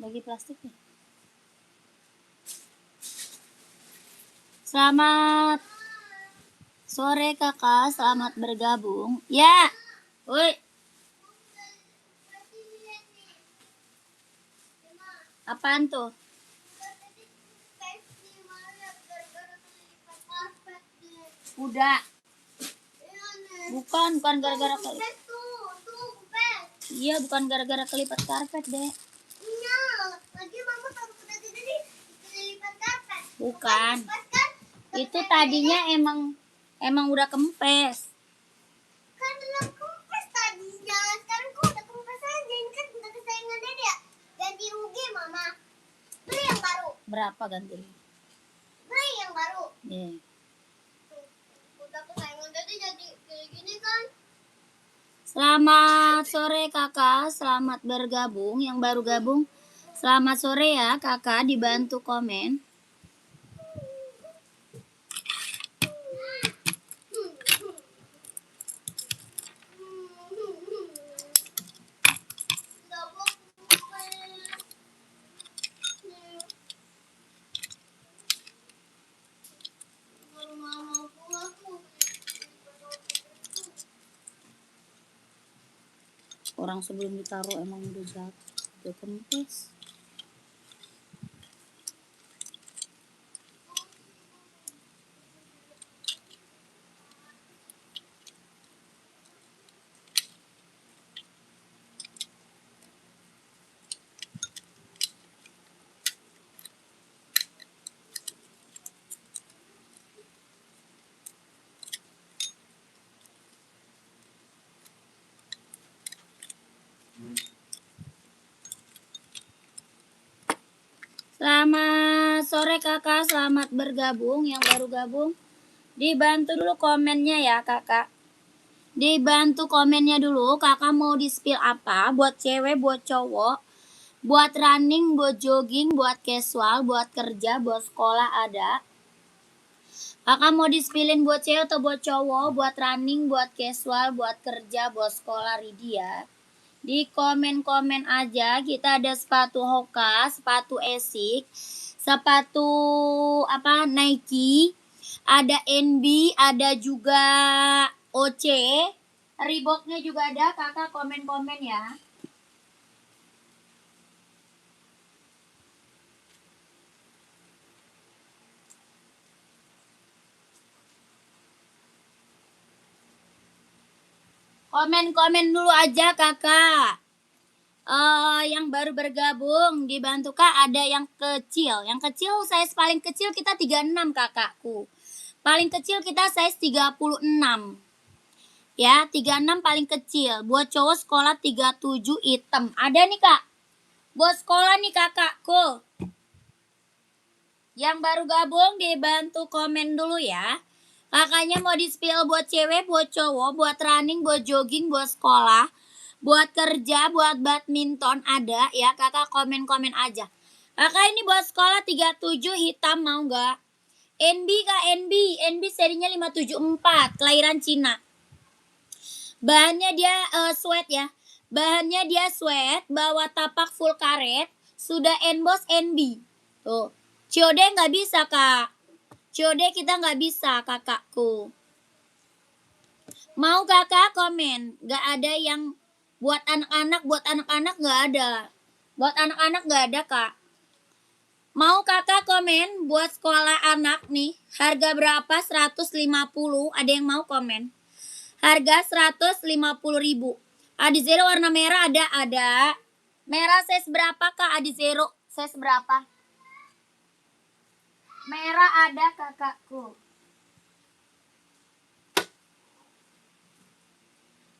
Bagi plastiknya. Selamat sore kakak, selamat bergabung. Ya, woi. Apaan tuh? Udah. Bukan gara-gara kelipat. Iya, bukan gara-gara kelipat karpet, Dek. Iya, lagi mama takut tadi kelipat karpet. Bukan. Itu tadinya emang udah kempes. Kan belum kempes tadinya. Sekarang kok udah kempes aja. Ini kan udah kesayangan Dede ya. Ganti rugi mama. Beli yang baru. Berapa ganti? Beli yang baru. Iya. Udah kesayangan Dede jadi kayak gini kan. Selamat sore kakak, selamat bergabung. Yang baru gabung, selamat sore ya kakak, dibantu komen. Orang sebelum ditaruh emang udah jatuh, udah kempes. Selamat sore kakak, selamat bergabung. Yang baru gabung, dibantu dulu komennya ya kakak. Dibantu komennya dulu, kakak mau di-spill apa? Buat cewek, buat cowok, buat running, buat jogging, buat casual, buat kerja, buat sekolah ada. Kakak mau di-spillin buat cewek atau buat cowok, buat running, buat casual, buat kerja, buat sekolah, Ridi ya. Di komen-komen aja. Kita ada sepatu Hoka, sepatu Asics, sepatu Nike, ada NB, ada juga OC, Reeboknya juga ada. Kakak komen-komen ya. Komen-komen dulu aja kakak. Yang baru bergabung dibantu kak, ada yang kecil. Yang kecil size paling kecil kita 36 kakakku. Paling kecil kita size 36. Ya, 36 paling kecil. Buat cowok sekolah 37 hitam. Ada nih kak. Buat sekolah nih kakakku. Yang baru gabung dibantu komen dulu ya. Kakaknya mau di-spill buat cewek, buat cowok, buat running, buat jogging, buat sekolah, buat kerja, buat badminton ada ya. Kakak komen-komen aja. Kakak ini buat sekolah 37 hitam mau nggak? NB kak, NB serinya 574, kelahiran Cina. Bahannya dia sweat ya. Bahannya dia sweat, bawa tapak full karet, sudah emboss NB. Tuh. COD nggak bisa kak. COD kita nggak bisa kakakku. Mau kakak komen? Nggak ada yang buat anak-anak nggak ada. Buat anak-anak nggak ada kak. Mau kakak komen buat sekolah anak nih. Harga berapa? 150. Ada yang mau komen? Harga 150.000. Adizero warna merah ada. Merah size berapa kak? Adizero size berapa? Merah ada kakakku.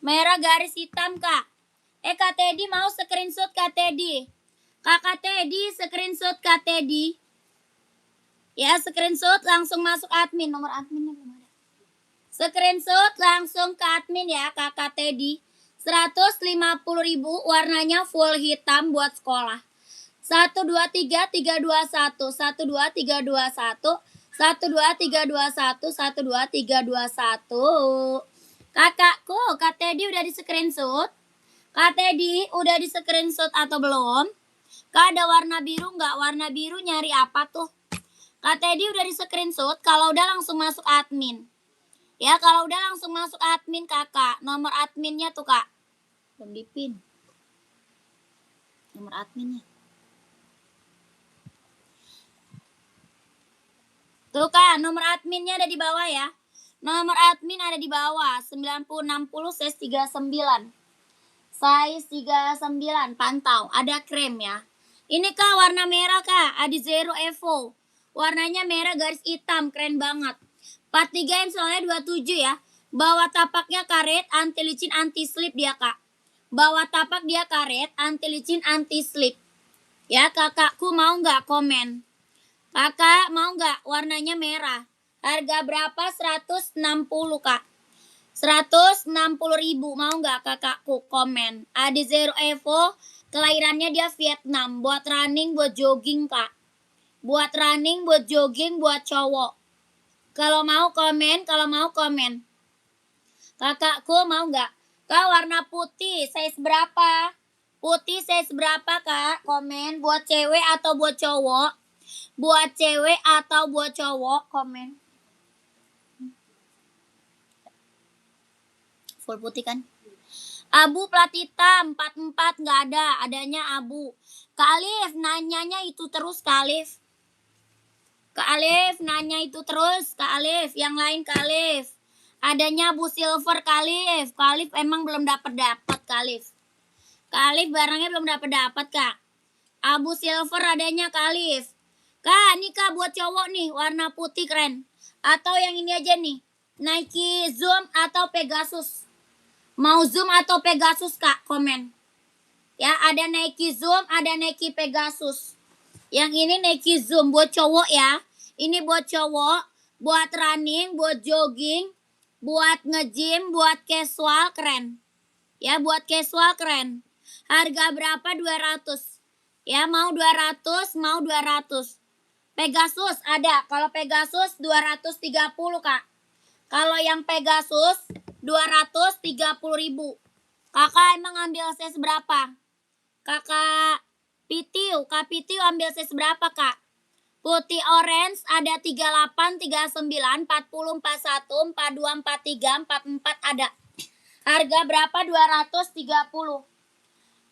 Merah garis hitam kak. Kak Teddy mau screenshot Kak Teddy. Kakak Teddy screenshot Kak Teddy. Ya screenshot langsung masuk admin. Nomor adminnya belum ada. Screenshot langsung ke admin ya kakak Teddy. 150.000 warnanya full hitam buat sekolah. 12321 12321 12321 12321. Kakakku, Kak Teddy udah di screenshot? Kak Teddy udah di screenshot atau belum? Kak, ada warna biru nggak? Warna biru nyari apa tuh? Kak Teddy udah di screenshot, kalau udah langsung masuk admin. Ya, kalau udah langsung masuk admin kakak. Nomor adminnya tuh kak. Belum dipin. Nomor adminnya. Tuh kak, nomor adminnya ada di bawah ya. Nomor admin ada di bawah. 9060 size 39. Size 39, pantau. Ada krem ya. Ini kak warna merah kak, Adizero Evo. Warnanya merah garis hitam, keren banget. 43 soalnya 27 ya. Bawah tapaknya karet, anti licin, anti slip dia kak. Bawah tapak dia karet, anti licin, anti slip. Ya kakakku mau nggak komen? Kakak mau nggak warnanya merah? Harga berapa? 160 kak. 160.000 mau nggak kakakku komen? Adizero Evo, kelahirannya dia Vietnam. Buat running, buat jogging kak. Buat running, buat jogging, buat cowok. Kalau mau komen, kalau mau komen. Kakakku mau nggak? Kak warna putih, size berapa? Putih size berapa kak? Komen buat cewek atau buat cowok? Buat cewek atau buat cowok? Komen. Full putih kan? Abu plat hitam 44 nggak ada, adanya abu. Kak Alif nanyanya itu terus Kak Alif. Kak Alif nanya itu terus Kak Alif, yang lain Kak Alif. Adanya abu silver Kak Alif. Kak Alif emang belum dapat Kak Alif. Kak Alif barangnya belum dapat Kak. Abu silver adanya Kak Alif. Kak, ini Kak buat cowok nih, warna putih keren. Atau yang ini aja nih, Nike Zoom atau Pegasus. Mau Zoom atau Pegasus kak? Komen. Ya, ada Nike Zoom, ada Nike Pegasus. Yang ini Nike Zoom buat cowok ya. Ini buat cowok, buat running, buat jogging, buat nge-gym, buat casual keren. Ya, buat casual keren. Harga berapa? 200. Ya, mau 200, mau 200. Pegasus ada. Kalau Pegasus 230 kak. Kalau yang Pegasus 230.000. Kakak emang ambil size berapa? Kakak Pitiu, Kak Pitiu ambil size berapa kak? Putih orange ada 38, 39, 40, 41, 42, 43, 44 ada. Harga berapa? 230.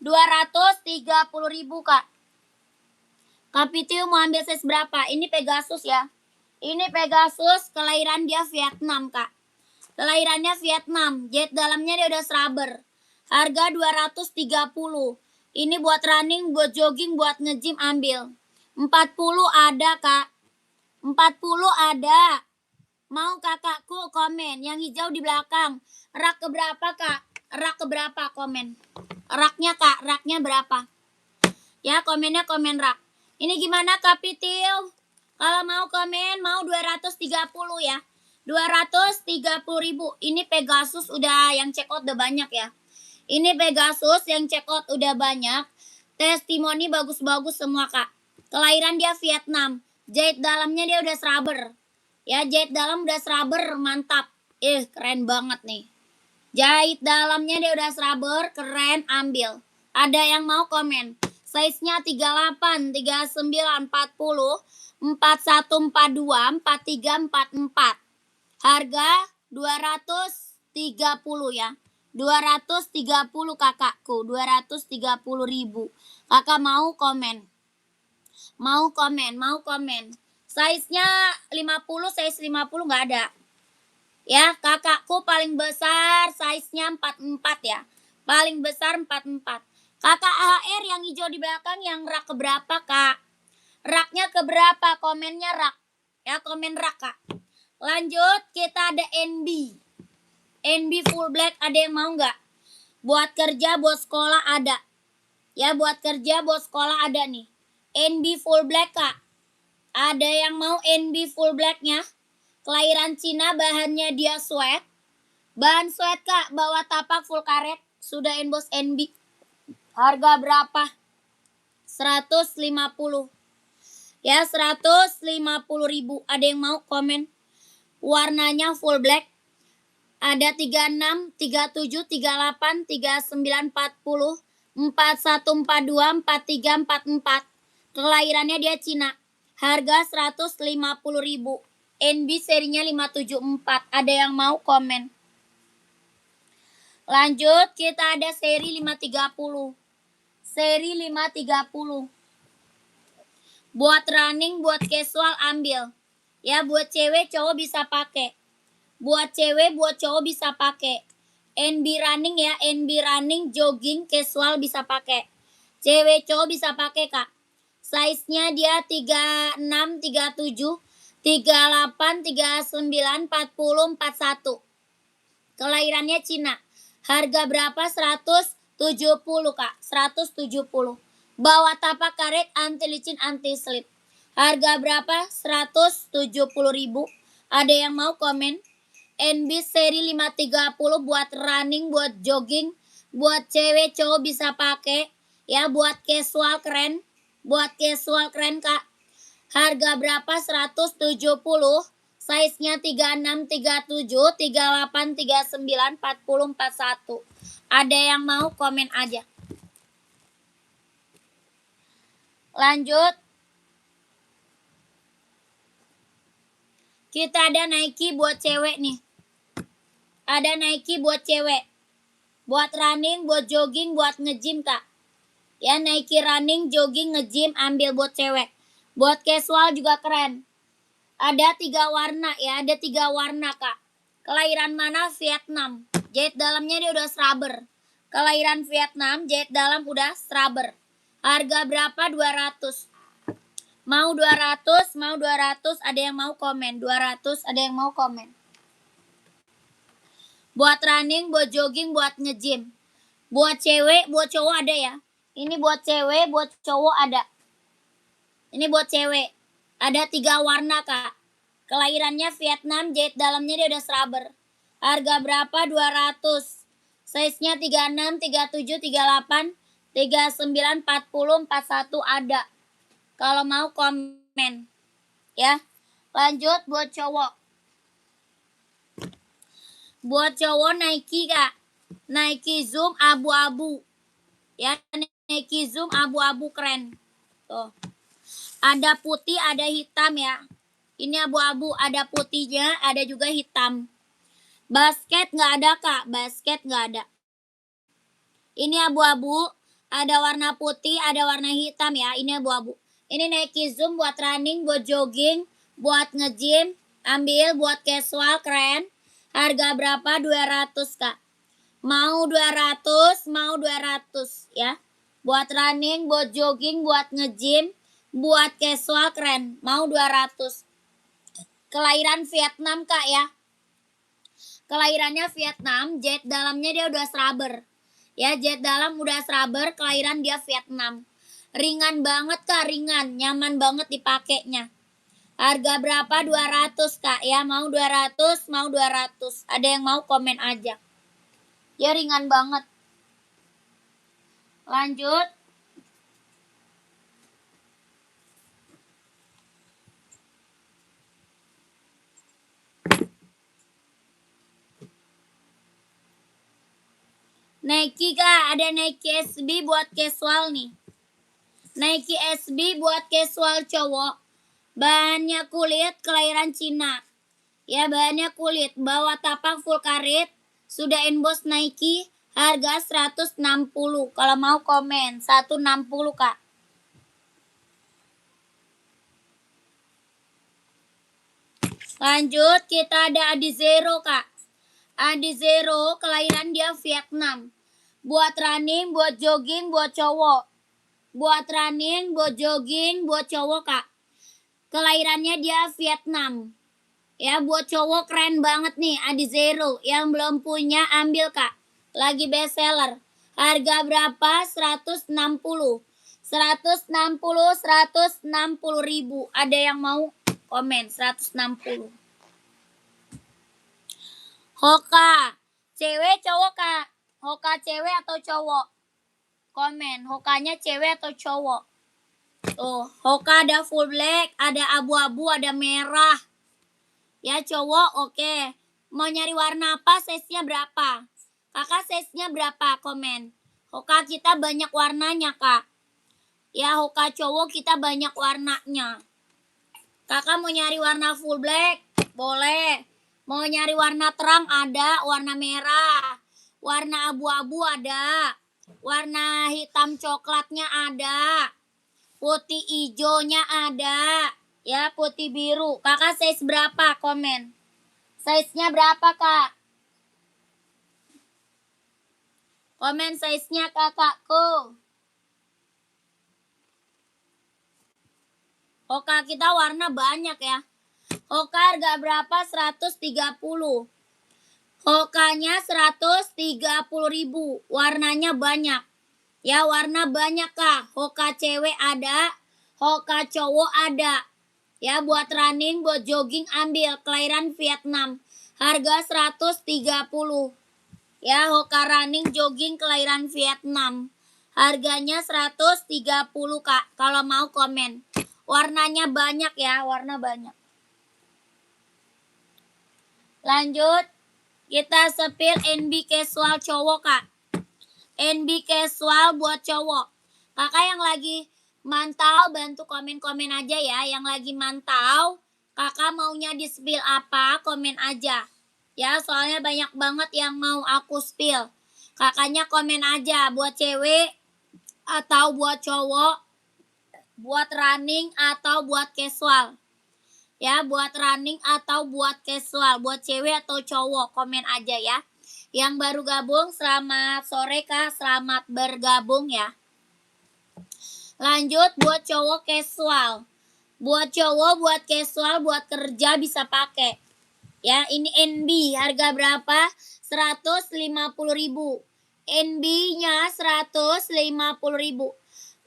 230.000 kak. Kak Pitiu mau ambil size berapa? Ini Pegasus ya. Ini Pegasus, kelahiran dia Vietnam kak. Kelahirannya Vietnam, jahit dalamnya dia udah serabber. Harga 230. Ini buat running, buat jogging, buat nge-gym ambil. 40 ada kak. 40 ada. Mau kakakku komen, yang hijau di belakang. Rak keberapa kak? Rak keberapa komen? Raknya kak, raknya berapa? Ya komennya komen rak. Ini gimana kak Pitil? Kalau mau komen, mau 230 ya. 230.000. Ini Pegasus udah yang check out udah banyak ya. Ini Pegasus yang check out udah banyak. Testimoni bagus-bagus semua kak. Kelahiran dia Vietnam. Jahit dalamnya dia udah serabber. Ya jahit dalam udah serabber, mantap. Keren banget nih. Jahit dalamnya dia udah serabber, keren, ambil. Ada yang mau komen. Size-nya 38, 39, 40. 4142, 4344. Harga 230 ya. 230 kakakku, 230.000. Kakak mau komen. Mau komen, mau komen. Size-nya 50, size 50 nggak ada. Ya, kakakku paling besar size-nya 44 ya. Paling besar 44. Kakak AR yang hijau di belakang yang rak keberapa, Kak? Raknya keberapa? Komennya rak. Ya, komen rak, Kak. Lanjut, kita ada NB. NB full black, ada yang mau nggak? Buat kerja, buat sekolah ada. Ya, buat kerja, buat sekolah ada nih. NB full black, Kak. Ada yang mau NB full blacknya? Kelahiran Cina, bahannya dia sweat. Bahan sweat, Kak. Bawah tapak full karet. Sudah emboss NB. Harga berapa? 150. Ya 150.000. Ada yang mau komen? Warnanya full black. Ada 36, 37, 38, 39, 40. 4142 4344. Kelahirannya dia Cina. Harga 150.000. NB serinya 574. Ada yang mau komen? Lanjut, kita ada seri 530. Seri 530. Buat running, buat casual ambil. Ya, buat cewek cowok bisa pakai. Buat cewek, buat cowok bisa pakai. NB running ya, NB running, jogging, casual bisa pakai. Cewek cowok bisa pakai, Kak. Size-nya dia 36, 37, 38, 39, 40, 41. Kelahirannya Cina. Harga berapa? 170, Kak. 170. Bawa tapak karet, anti licin, anti slip. Harga berapa? 170.000. Ada yang mau komen? NB seri 530 buat running, buat jogging, buat cewek cowok bisa pakai. Ya, buat casual keren. Buat casual keren, Kak. Harga berapa? 170. Size-nya 36, 37, 38, 39, 40, 41. Ada yang mau komen aja. Lanjut. Kita ada Nike buat cewek nih. Ada Nike buat cewek. Buat running, buat jogging, buat nge-gym, Kak. Ya, Nike running, jogging, nge-gym, ambil buat cewek. Buat casual juga keren. Ada 3 warna ya, ada 3 warna, Kak. Kelahiran mana? Vietnam. Jahit dalamnya dia udah rubber. Kelahiran Vietnam, jahit dalam udah rubber. Harga berapa? 200. Mau 200, mau 200, ada yang mau komen. 200, ada yang mau komen. Buat running, buat jogging, buat nge-gym. Buat cewek, buat cowok ada ya. Ini buat cewek, buat cowok ada. Ini buat cewek. Ada 3 warna, Kak. Kelahirannya Vietnam, jahit dalamnya dia udah rubber. Harga berapa? 200. Size-nya 36, 37, 38, 39, 40, 41 ada. Kalau mau komen. Ya. Lanjut buat cowok. Buat cowok Nike, Kak. Nike Zoom abu-abu. Ya, Nike Zoom abu-abu keren. Tuh. Ada putih, ada hitam ya. Ini abu-abu, ada putihnya, ada juga hitam. Basket nggak ada, Kak. Basket nggak ada. Ini abu-abu, ada warna putih, ada warna hitam ya. Ini abu-abu. Ini Nike Zoom buat running, buat jogging, buat nge-gym. Ambil buat casual, keren. Harga berapa? 200, Kak. Mau 200, mau 200 ya. Buat running, buat jogging, buat nge-gym, buat casual keren. Mau 200. Kelahiran Vietnam, Kak ya. Kelahirannya Vietnam, jahit dalamnya dia udah rubber. Ya, jahit dalam udah rubber, kelahiran dia Vietnam. Ringan banget, Kak, ringan. Nyaman banget dipakainya. Harga berapa? 200, Kak ya. Mau 200, mau 200. Ada yang mau komen aja. Ya, ringan banget. Lanjut. Nike, Kak, ada Nike SB buat casual nih. Nike SB buat casual cowok. Bahannya kulit, kelahiran Cina. Ya, bahannya kulit. Bawa tapak full karet. Sudah emboss Nike. Harga 160. Kalau mau komen. 160, Kak. Lanjut, kita ada Adizero, Kak. Adizero, kelahiran dia Vietnam. Buat running, buat jogging, buat cowok. Buat running, buat jogging, buat cowok, Kak. Kelahirannya dia Vietnam. Ya, buat cowok keren banget nih, Adizero. Yang belum punya, ambil, Kak. Lagi best seller. Harga berapa? 160. 160, 160 ribu. Ada yang mau komen? 160. Hoka. Cewek, cowok, Kak? Hoka cewek atau cowok? Komen. Hokanya cewek atau cowok? Tuh, Hoka ada full black, ada abu-abu, ada merah. Ya, cowok, oke. Mau nyari warna apa? Size-nya berapa? Kakak size-nya berapa? Komen. Hoka kita banyak warnanya, Kak. Ya, hoka cowok kita banyak warnanya. Kakak mau nyari warna full black? Boleh. Mau nyari warna terang ada, warna merah. Warna abu-abu ada. Warna hitam coklatnya ada. Putih hijaunya ada. Ya, putih biru. Kakak size berapa? Komen. Size-nya berapa, Kak? Komen size-nya kakakku. Hoka kita warna banyak ya. Hoka harga berapa? 130. Hokanya 130.000. Warnanya banyak. Ya, warna banyak, Kak. Hoka cewek ada, hoka cowok ada. Ya, buat running, buat jogging ambil kelahiran Vietnam. Harga 130. Ya, hoka running jogging kelahiran Vietnam. Harganya 130, Kak. Kalau mau komen. Warnanya banyak ya, warna banyak. Lanjut, kita spill NB casual cowok, Kak. NB casual buat cowok. Kakak yang lagi mantau bantu komen-komen aja ya. Yang lagi mantau, kakak maunya di spill apa, komen aja. Ya, soalnya banyak banget yang mau aku spill. Kakaknya komen aja buat cewek atau buat cowok, buat running atau buat casual. Ya, buat running atau buat casual, buat cewek atau cowok, komen aja ya. Yang baru gabung, selamat sore, Kak. Selamat bergabung ya. Lanjut, buat cowok casual. Buat cowok, buat casual, buat kerja bisa pakai. Ya, ini NB. Harga berapa? 150.000. NB-nya 150.000.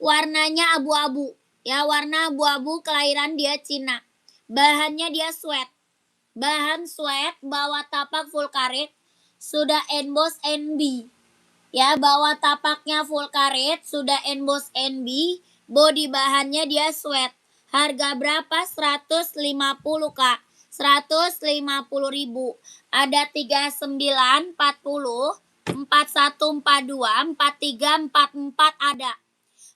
Warnanya abu-abu. Ya, warna abu-abu, kelahiran dia Cina. Bahannya dia sweat. Bahan sweat, bawah tapak full karet. Sudah emboss NB. Ya, bawah tapaknya full karet, sudah emboss NB. Body bahannya dia sweat. Harga berapa? 150, Kak. 150.000. Ada 39, 40, 4142, 4344 ada.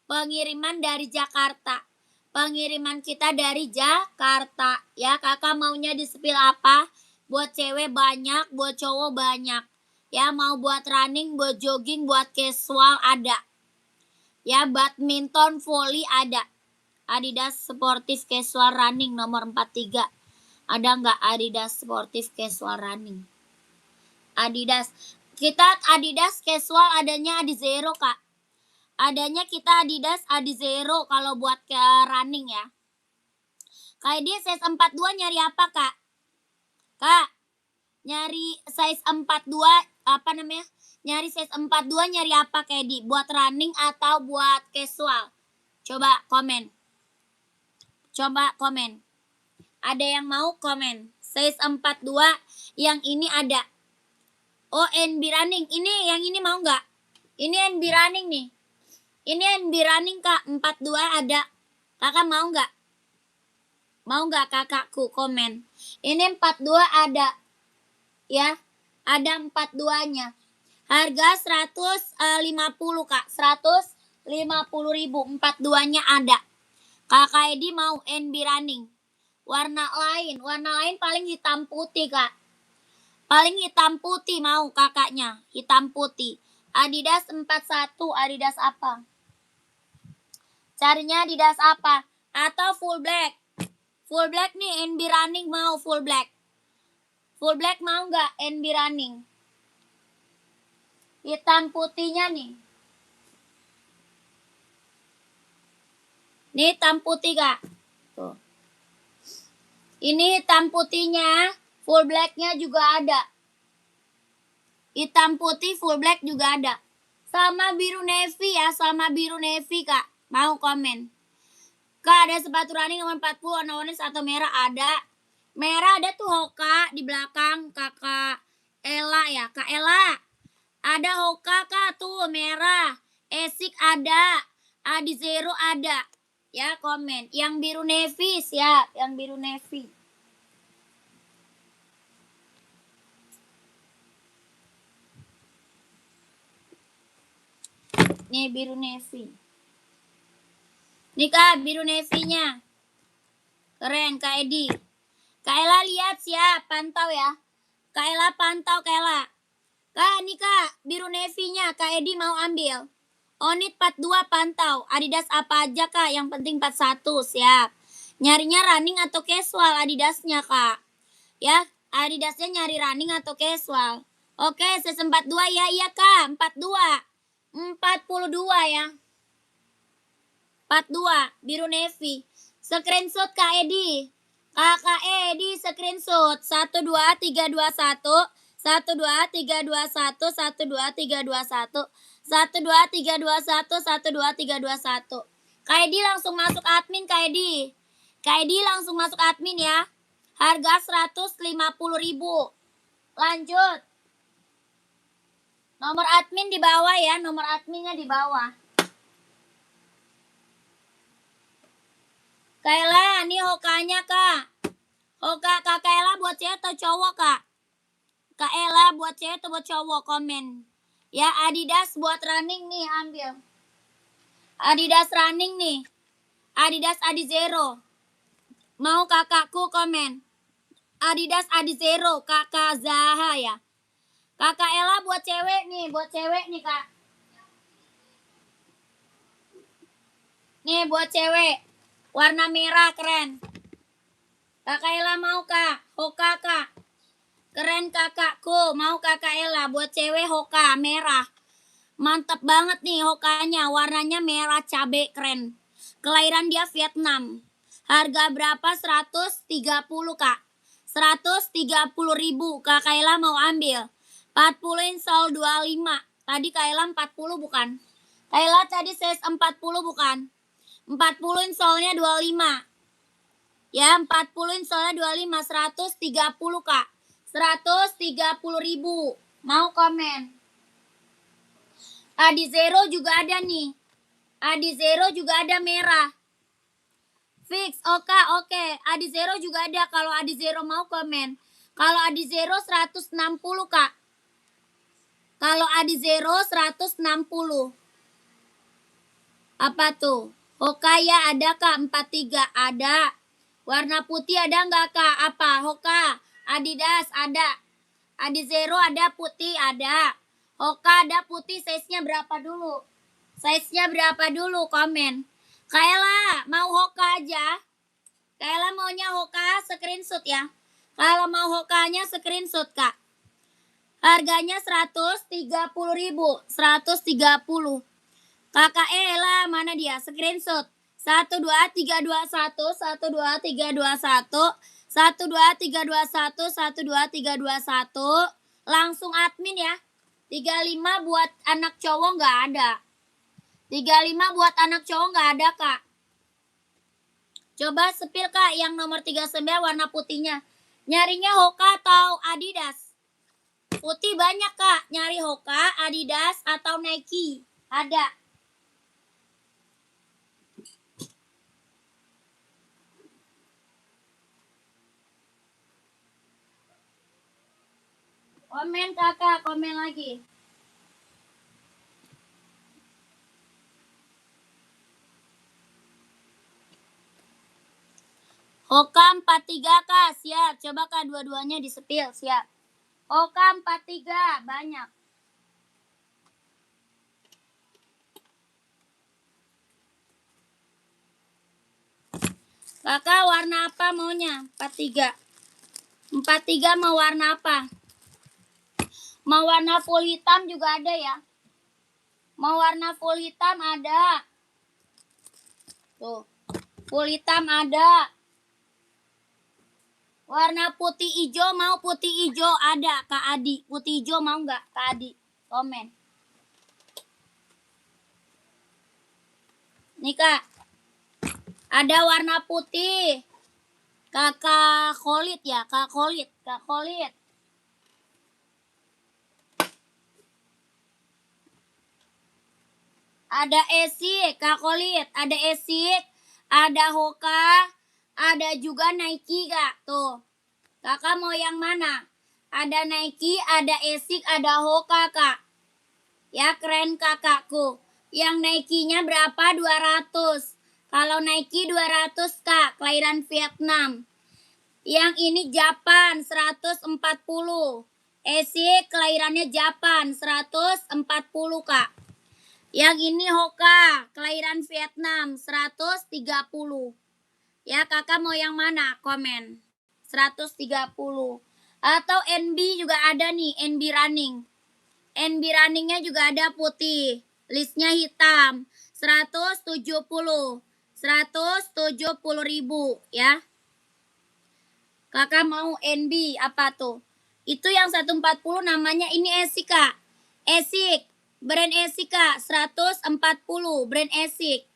Pengiriman dari Jakarta. Pengiriman kita dari Jakarta. Ya, kakak maunya di spill apa? Buat cewek banyak, buat cowok banyak. Ya, mau buat running, buat jogging, buat casual ada. Ya, badminton, volley ada. Adidas Sportif Casual Running nomor 43. Ada nggak Adidas Sportif Casual Running? Adidas. Kita Adidas Casual adanya Adizero, Kak. Adanya kita Adidas Adizero kalau buat ke running ya. Kayak dia size 42 nyari apa, Kak? Kak, nyari size 42 apa namanya? Nyari size 42 nyari apa, kayak di buat running atau buat casual? Coba komen. Coba komen. Ada yang mau komen? Size 42 yang ini ada. Oh, NB running. Ini yang ini mau nggak? Ini NB running nih. Ini NB running, Kak. 42 ada. Kakak mau nggak? Mau nggak kakakku komen? Ini 42 ada. Ya, ada 42-nya. Harga 150, Kak. 150.000. 42-nya ada. Kakak Edi mau NB running. Warna lain paling hitam putih, Kak. Paling hitam putih mau kakaknya. Hitam putih. Adidas 41. Adidas apa? Carinya Adidas apa? Atau full black? Full black nih, NB running mau full black. Full black mau nggak NB running? Hitam putihnya nih. Ini hitam putih, Kak. Tuh. Ini hitam putihnya, full blacknya juga ada. Hitam putih, full black juga ada. Sama biru navy ya, sama biru navy, Kak. Mau komen? Kak, ada sepatu running nomor 40 warna orange atau merah ada. Merah ada tuh Hoka di belakang Kakak Ella ya. Kak Ella, ada Hoka, Kak, tuh merah. Esik ada. Adizero ada. Ya, komen. Yang biru navy siap, yang biru navy. Nih biru navy. Nih Kak, biru navy-nya. Keren Kak Edi. Kak Ella lihat siap, pantau ya. Kak Ella pantau Kak Ella. Kak, nih Kak, biru navy-nya Kak Edi mau ambil. Onit 42 pantau. Adidas apa aja Kak? Yang penting 41, siap. Nyarinya running atau casual Adidasnya Kak. Ya, Adidasnya nyari running atau casual. Oke, ses 42 ya, iya Kak, 42. 42 ya. 42, biru navy. Screenshot Kak Edi. Kakak Edi screenshot 12321 12321 12321 12321 12321. Kak Edi langsung masuk admin Kak Edi. Kak Edi langsung masuk admin ya. Harga 150.000. Lanjut. Nomor admin di bawah ya, nomor adminnya di bawah. Kak Ella, nih hokanya Kak. Hoka Kak Ella buat cewek atau cowok Kak? Kak Ella buat cewek atau buat cowok, komen. Ya, Adidas buat running nih, ambil. Adidas running nih. Adidas Adizero. Mau kakakku komen. Adidas Adizero, kakak Zaha ya. Kakak Ella buat cewek nih Kak. Nih buat cewek. Warna merah keren. Kakak Ella mau Kak? Hoka Kak. Keren kakakku, mau Kakak Ella buat cewek hoka merah. Mantap banget nih hokanya, warnanya merah cabe keren. Kelahiran dia Vietnam. Harga berapa? 130 Kak. 130.000. Kakak Ella mau ambil. 40 insol 25. Tadi Kak Ella 40 bukan? Kak Ella tadi size 40 bukan? 40 insolnya 25. Ya, 40 insolnya 25. 130 Kak. 130.000. Mau komen? Adizero juga ada nih. Adizero juga ada merah. Fix, oke. Adizero juga ada. Kalau Adizero mau komen. Kalau Adizero 160 Kak. Kalau Adizero 160. Apa tuh? Hokaya ada Kak, 43 ada. Warna putih ada nggak Kak? Apa? Hoka, Adidas ada. Adizero ada putih ada. Hoka ada putih, size-nya berapa dulu? Size-nya berapa dulu? Komen. Kaela, mau Hoka aja? Kaela maunya Hoka, screenshot ya. Kalau mau Hokanya screenshot Kak. Harganya 130.000. 130. Kakak Ella, mana dia? Screenshot. 12321 12321 12321 12321. Langsung admin ya. 35 buat anak cowok nggak ada. 35 buat anak cowok nggak ada Kak. Coba sepil Kak yang nomor 39 warna putihnya. Nyarinya Hoka atau Adidas? Putih banyak Kak. Nyari Hoka, Adidas atau Nike. Ada. Komen kakak, komen lagi. Hoka 43 Kak, siap. Coba Kak dua-duanya disepil, siap. Hoka 43, banyak. Kakak warna apa maunya? 43. 43 mau warna apa? Mau warna full hitam juga ada ya. Mau warna full hitam ada. Tuh. Full hitam ada. Warna putih hijau mau putih hijau ada Kak Adi. Putih hijau mau nggak Kak Adi? Komen. Nih Kak. Ada warna putih. Kakak Khalid ya, Kak Khalid. Ada Esik, Kak Khalid. Ada Esik, ada Hoka, ada juga Nike Kak. Tuh. Kakak mau yang mana? Ada Nike, ada Esik, ada Hoka Kak. Ya keren kakakku. Yang Nike-nya berapa? 200. Kalau Nike 200, Kak. Kelahiran Vietnam. Yang ini Japan 140. Asics kelahirannya Japan 140, Kak. Yang ini Hoka, kelahiran Vietnam 130. Ya, Kakak mau yang mana? Komen. 130. Atau NB juga ada nih, NB Running. NB Runningnya juga ada putih. Listnya hitam. 170. 170.000 ya. Kakak mau NB apa tuh? Itu yang 140 namanya ini Asics, Kak. Asics. Brand Asics, Kak. 140. Brand Asics.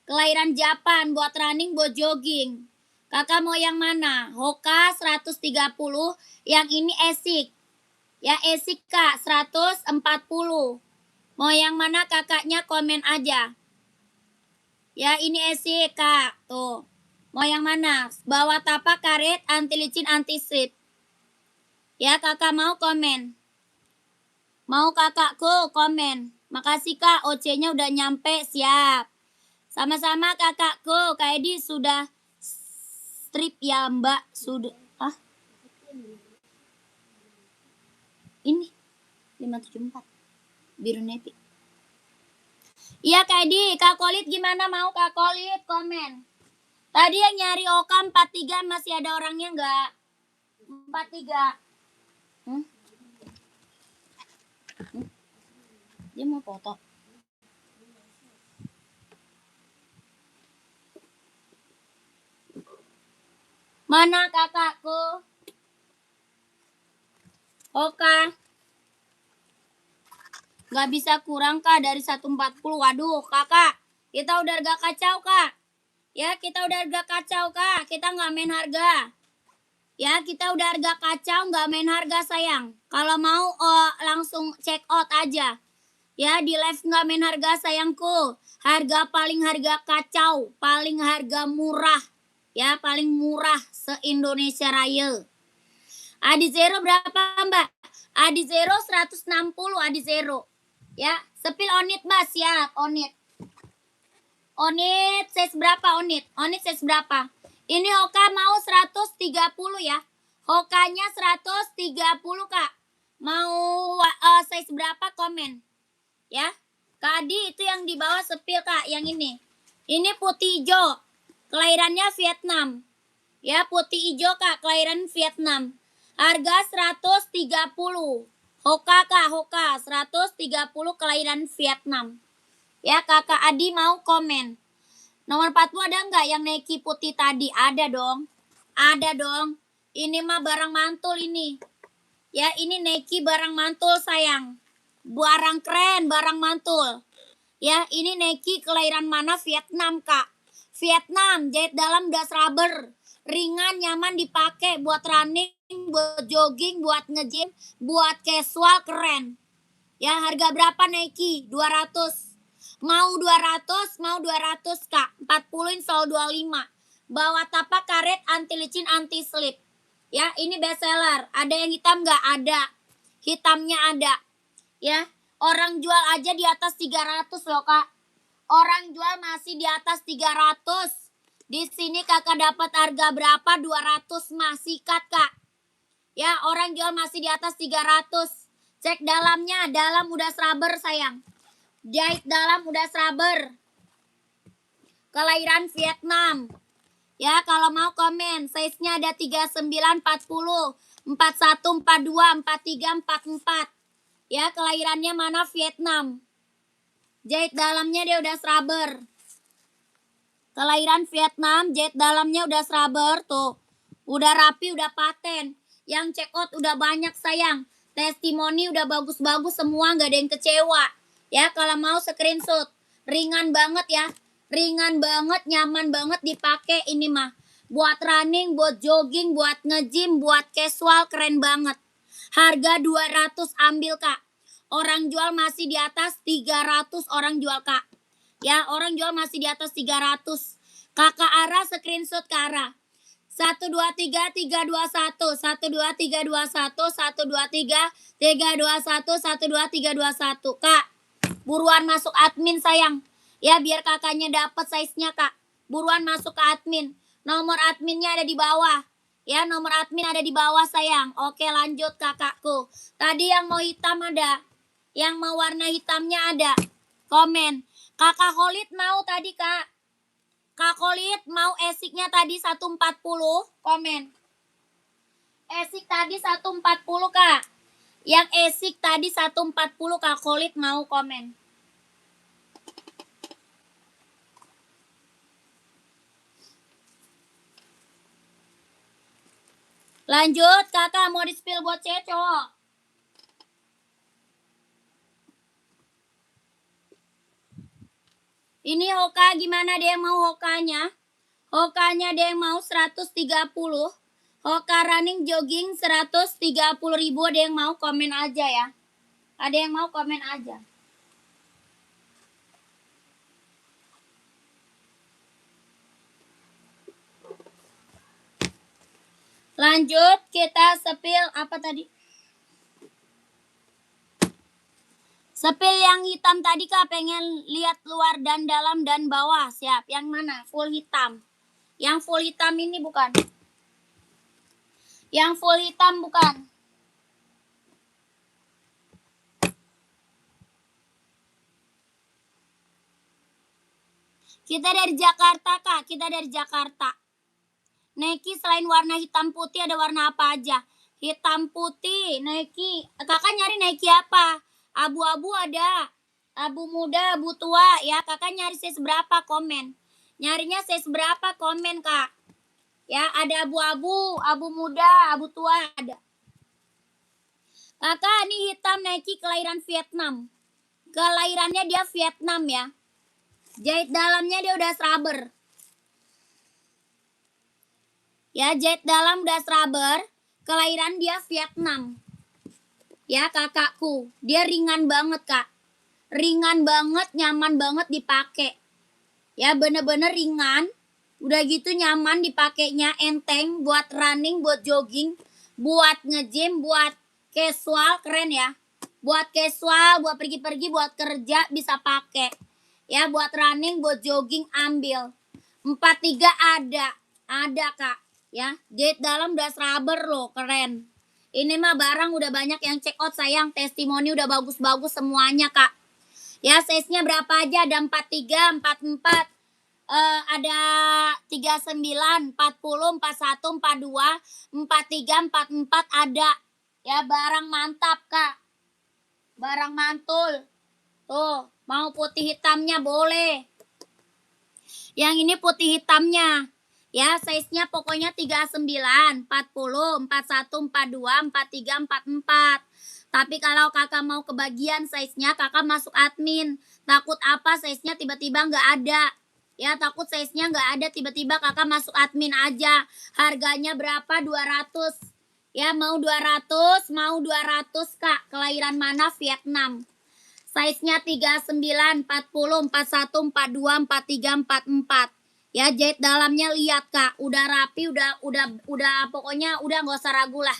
Kelahiran Japan, buat running, buat jogging. Kakak mau yang mana? Hoka 130, yang ini Asics. Ya Asics, Kak, 140. Mau yang mana kakaknya komen aja. Ya ini Asics, Kak. Tuh. Mau yang mana? Bawa tapak, karet, anti licin, anti slip. Ya kakak mau komen. Mau kakakku komen. Makasih, Kak, OC-nya udah nyampe, siap. Sama-sama kakakku, Kak Edi sudah strip ya Mbak, sudah. Ini 574 biru navy. Iya Kak Edi, Kak Kolit gimana, mau Kak Kolit komen. Tadi yang nyari Oka 43 masih ada orangnya nggak? 43. Dia mau foto. Mana kakakku? Oka. Gak bisa kurang, Kak, dari 140. Waduh, kakak. Kita udah agak kacau, Kak. Ya, kita udah agak kacau, Kak. Kita nggak main harga. Ya, kita udah harga kacau, nggak main harga, sayang. Kalau mau langsung check out aja. Ya, di live nggak main harga, sayangku. Harga paling harga kacau. Paling harga murah. Ya, paling murah se-Indonesia Raya. Adi Zero berapa, Mbak? Adi Zero 160, Adi Zero. Ya, sepil onit, Mbak, siap, onit. Onit size berapa, onit? Onit size berapa? Ini Hoka mau 130 ya. Hokanya 130, Kak. Mau size berapa, komen. Ya. Kak Adi itu yang di bawah sepil, Kak, yang ini. Ini putih hijau. Kelahirannya Vietnam. Ya, putih hijau, Kak, kelahiran Vietnam. Harga 130. Hoka, Kak, Hoka 130, kelahiran Vietnam. Ya, Kakak Adi mau komen. Nomor 40 ada nggak yang Nike putih tadi? Ada dong. Ada dong. Ini mah barang mantul ini. Ya, ini Nike barang mantul, sayang. Barang keren, barang mantul. Ya, ini Nike kelahiran mana? Vietnam, Kak. Vietnam, jahit dalam das rubber. Ringan, nyaman dipakai buat running, buat jogging, buat nge-gym, buat casual, keren. Ya, harga berapa Nike? 200. Mau 200, mau 200, Kak. 40 install 25. Bawa tapak, karet, anti licin, anti slip. Ya, ini best seller. Ada yang hitam nggak? Ada. Hitamnya ada. Ya, orang jual aja di atas 300 loh, Kak. Orang jual masih di atas 300. Di sini kakak dapat harga berapa? 200, masih cut, Kak. Ya, orang jual masih di atas 300. Cek dalamnya, dalam udah rubber, sayang. Jahit dalam udah rubber. Kelahiran Vietnam. Ya, kalau mau komen, size-nya ada 39, 40, 41, 42, 43, 44. Ya, kelahirannya mana? Vietnam. Jahit dalamnya dia udah rubber. Kelahiran Vietnam, jahit dalamnya udah rubber tuh. Udah rapi, udah paten. Yang check out udah banyak, sayang. Testimoni udah bagus-bagus semua, nggak ada yang kecewa. Ya, kalau mau screenshot. Ringan banget ya. Ringan banget, nyaman banget dipakai ini mah. Buat running, buat jogging, buat nge-gym, buat casual, keren banget. Harga 200, ambil, Kak. Orang jual masih di atas 300, orang jual, Kak. Ya, orang jual masih di atas 300. Kakak Ara screenshot ke Ara. 1 2 3 3 2 1 1 2 3 2 1 1 2 3 3 2 1 1 2 3 2 1. Kak, Buruan masuk admin sayang. Ya biar kakaknya dapat size-nya kak. Buruan masuk ke admin. Nomor adminnya ada di bawah. Ya nomor admin ada di bawah sayang. Oke lanjut kakakku. Tadi yang mau hitam ada. Yang mau warna hitamnya ada. Komen. Kakak Khalid mau tadi kak. Kak Khalid mau esiknya tadi 140. Komen. Esik tadi 140 kak. Yang esik tadi 140 Kak Khalid mau komen. Lanjut kakak mau di spill buat cowok. Ini Hoka gimana dia yang mau Hokanya? Hokanya dia yang mau 130. Hoka running jogging 130.000 ada yang mau komen aja ya. Ada yang mau komen aja. Lanjut kita spill apa tadi? Spill yang hitam tadi kak pengen lihat luar dan dalam dan bawah. Siap. Yang mana? Full hitam. Yang full hitam ini bukan. Yang full hitam bukan. Kita dari Jakarta kak. Kita dari Jakarta. Nike selain warna hitam putih ada warna apa aja? Hitam putih, Nike. Kakak nyari Nike apa? Abu-abu ada. Abu muda, abu tua. Ya kakak nyari size berapa komen. Nyarinya size berapa komen kak. Ya ada abu-abu, abu muda, abu tua ada. Kakak ini hitam Nike kelahiran Vietnam. Kelahirannya dia Vietnam ya. Jahit dalamnya dia udah rubber. Ya, jahit dalam udah rubber. Kelahiran dia Vietnam. Ya, kakakku. Dia ringan banget, Kak. Ringan banget, nyaman banget dipakai. Ya, bener-bener ringan. Udah gitu nyaman dipakainya, enteng buat running, buat jogging, buat nge-gym, buat casual, keren ya. Buat casual, buat pergi-pergi, buat kerja bisa pakai. Ya, buat running, buat jogging ambil. 43 ada. Ada, Kak. Ya, jahit dalam udah rubber loh, keren. Ini mah barang udah banyak yang check out sayang, testimoni udah bagus-bagus semuanya kak. Ya size-nya berapa aja? Ada 43, 44, ada 39, 40, 41, 42, 43, 44 ada. Ya barang mantap kak. Barang mantul. Tuh, mau putih hitamnya boleh. Yang ini putih hitamnya. Ya, size-nya pokoknya 39, 40, 41, 42, 43, 44. Tapi kalau kakak mau kebagian size-nya, kakak masuk admin. Takut apa size-nya tiba-tiba nggak ada. Ya, takut size-nya nggak ada, tiba-tiba kakak masuk admin aja. Harganya berapa? 200. Ya, mau 200, mau 200 kak. Kelahiran mana? Vietnam. Size-nya 39, 40, 41, 42, 43, 44. Ya jahit dalamnya lihat kak, udah rapi, udah pokoknya udah nggak usah ragu lah.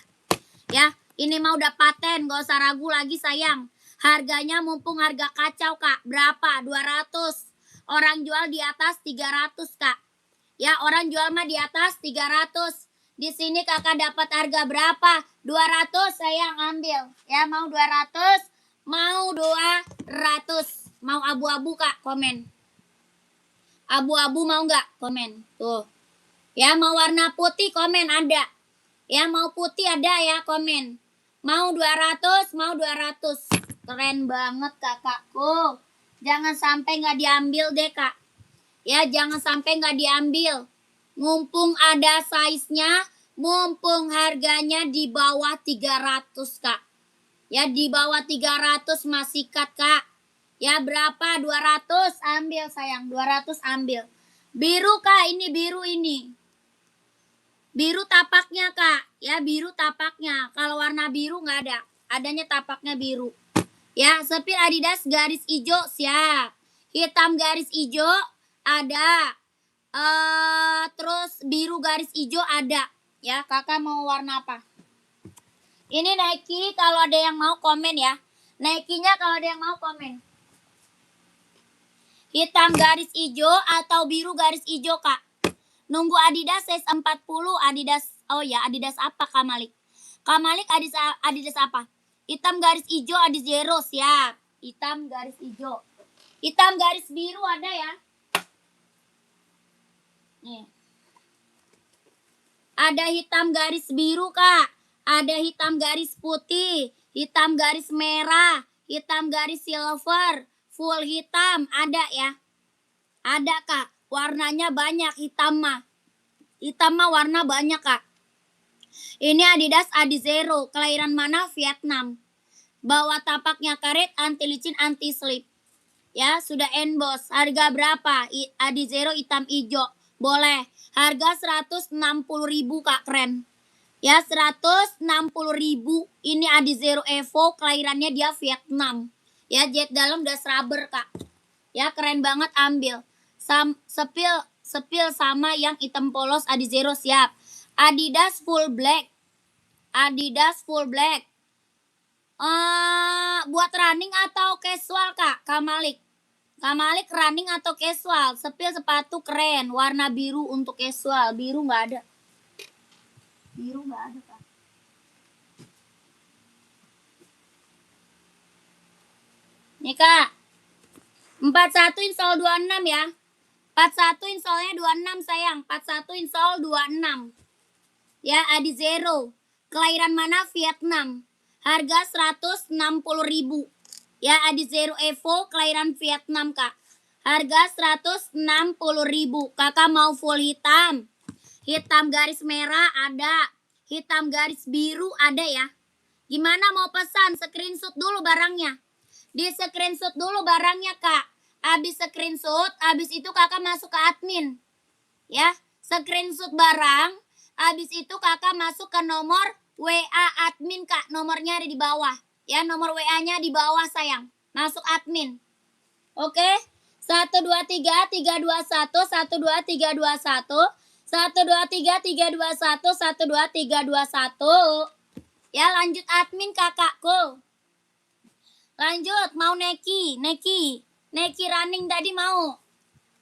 Ya ini mah udah paten, nggak usah ragu lagi sayang. Harganya mumpung harga kacau kak, berapa? 200. Orang jual di atas 300 kak. Ya orang jual mah di atas 300. Di sini kakak dapat harga berapa? 200 sayang ambil. Ya mau 200, mau 200, mau abu-abu kak komen. Abu-abu mau nggak? Komen. Tuh. Ya mau warna putih komen ada. Ya mau putih ada ya komen. Mau 200, mau 200. Keren banget kakakku. Jangan sampai nggak diambil deh kak. Ya jangan sampai nggak diambil. Mumpung ada size-nya. Mumpung harganya di bawah 300 kak. Ya di bawah 300 masih cut kak. Ya berapa? 200 ambil sayang. 200 ambil. Biru kak, ini biru ini. Biru tapaknya kak. Ya biru tapaknya. Kalau warna biru nggak ada. Adanya tapaknya biru. Ya sepil Adidas garis hijau siap. Hitam garis hijau ada. Terus biru garis hijau ada. Ya kakak mau warna apa? Ini Nike kalau ada yang mau komen ya. Nike-nya kalau ada yang mau komen. Hitam garis hijau atau biru garis hijau, Kak? Nunggu Adidas size 40, Adidas. Oh ya, Adidas apa, Kak Malik? Kak Malik Adidas apa? Hitam garis hijau Adizero, siap. Hitam garis hijau. Hitam garis biru ada ya? Nih. Ada hitam garis biru, Kak. Ada hitam garis putih, hitam garis merah, hitam garis silver, full hitam, ada ya? Ada, Kak. Warnanya banyak, hitam mah. Hitam mah warna banyak, Kak. Ini Adidas Adizero, kelahiran mana? Vietnam. Bawa tapaknya karet, anti licin, anti slip. Ya, sudah emboss. Harga berapa? Adizero hitam hijau. Boleh. Harga 160.000, Kak, keren. Ya, 160.000. Ini Adizero Evo, kelahirannya dia Vietnam. Ya, jet dalam gas rubber, Kak. Ya, keren banget, ambil. Sepil sama yang hitam polos Adizero, siap. Adidas full black. Adidas full black. Buat running atau casual, Kak? Kak Malik. Kak Malik running atau casual? Sepil sepatu keren, warna biru untuk casual. Biru nggak ada. Biru nggak ada, Kak. Nih, Kak. 41 install 26 ya. 41 installnya 26 sayang. 41 install 26. Ya, Adizero. Kelahiran mana? Vietnam. Harga 160.000. Ya, Adizero Evo, kelahiran Vietnam, Kak. Harga 160.000. Kakak mau full hitam. Hitam garis merah ada. Hitam garis biru ada ya. Gimana mau pesan? Screenshot dulu barangnya. Di screenshot dulu barangnya, Kak. Habis screenshot, habis itu kakak masuk ke admin. Ya, screenshot barang. Habis itu kakak masuk ke nomor WA admin, Kak. Nomornya ada di bawah. Ya, nomor WA-nya di bawah sayang. Masuk admin. Oke. 123 321 12321 123 321 12321. Ya, lanjut admin kakakku. Lanjut, mau Neki running tadi mau.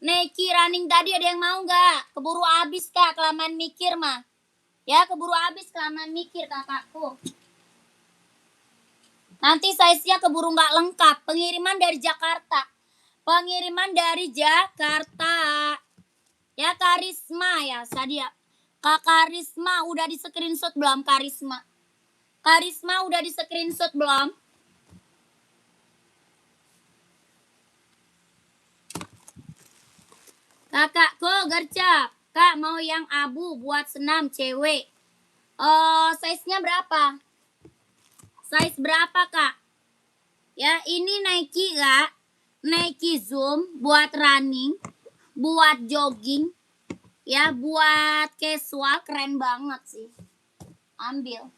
Neki running tadi ada yang mau nggak? Keburu habis, Kak, kelamaan mikir mah. Ya, keburu habis kelamaan mikir kakakku. Nanti size-nya keburu nggak lengkap. Pengiriman dari Jakarta. Pengiriman dari Jakarta. Ya, Karisma ya, Sadia. Kak Karisma udah di screenshot belum, Karisma? Karisma udah di screenshot belum? Kakakku gercep. Kak mau yang abu buat senam cewek. Size-nya berapa? Size berapa, Kak? Ya, ini Nike, Kak. Nike Zoom buat running, buat jogging, ya, buat casual, keren banget sih. Ambil.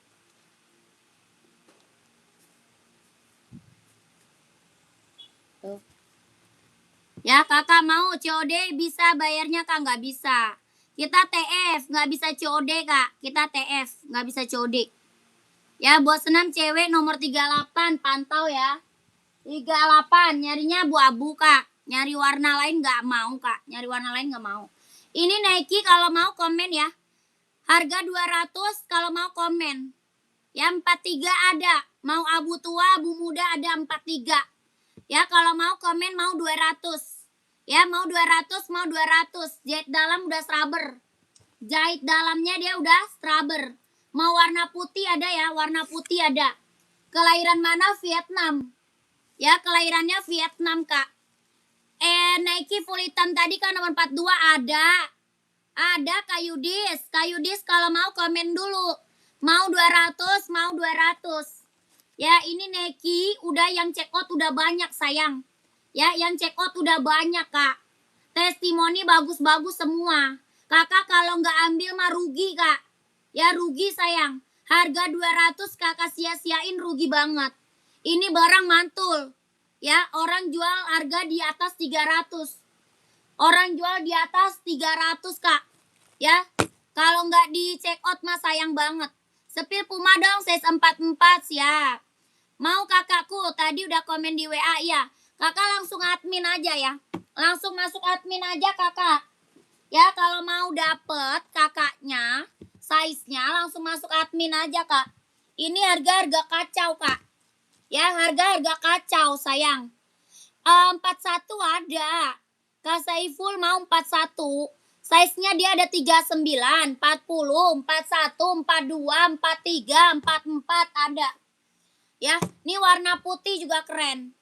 Tuh. Ya, kakak mau COD bisa bayarnya, Kak? Nggak bisa. Kita TF, nggak bisa COD, Kak. Kita TF, nggak bisa COD. Ya, buat senam cewek nomor 38, pantau ya. 38, nyarinya abu-abu, Kak. Nyari warna lain nggak mau, Kak. Nyari warna lain nggak mau. Ini Nike, kalau mau komen ya. Harga 200 kalau mau komen. Ya, 43 ada. Mau abu tua, abu muda ada 43. Ya, kalau mau komen mau 200. Ya, mau 200, mau 200. Jahit dalam udah rubber. Jahit dalamnya dia udah rubber. Mau warna putih ada ya, warna putih ada. Kelahiran mana? Vietnam. Ya, kelahirannya Vietnam, Kak. Nike full hitam tadi kan nomor 42 ada. Ada Kayudis. Kayudis kalau mau komen dulu. Mau 200, mau 200. Ya, ini Nike udah yang check out udah banyak sayang. Ya, yang check out udah banyak, Kak. Testimoni bagus-bagus semua. Kakak kalau nggak ambil mah rugi, Kak. Ya, rugi sayang. Harga 200 kakak sia-siain, rugi banget. Ini barang mantul. Ya, orang jual harga di atas 300. Orang jual di atas 300, Kak. Ya, kalau nggak di check out mah sayang banget. Sepil Puma dong, size 44, siap. Mau kakakku, tadi udah komen di WA ya. Kakak langsung admin aja ya. Langsung masuk admin aja kakak. Ya kalau mau dapet kakaknya, size-nya langsung masuk admin aja kak. Ini harga-harga kacau kak. Ya harga-harga kacau sayang. 41 ada. Kak Saiful mau 41. Size-nya dia ada 39, 40, 41, 42, 43, 44 ada. Ya, ini warna putih juga keren.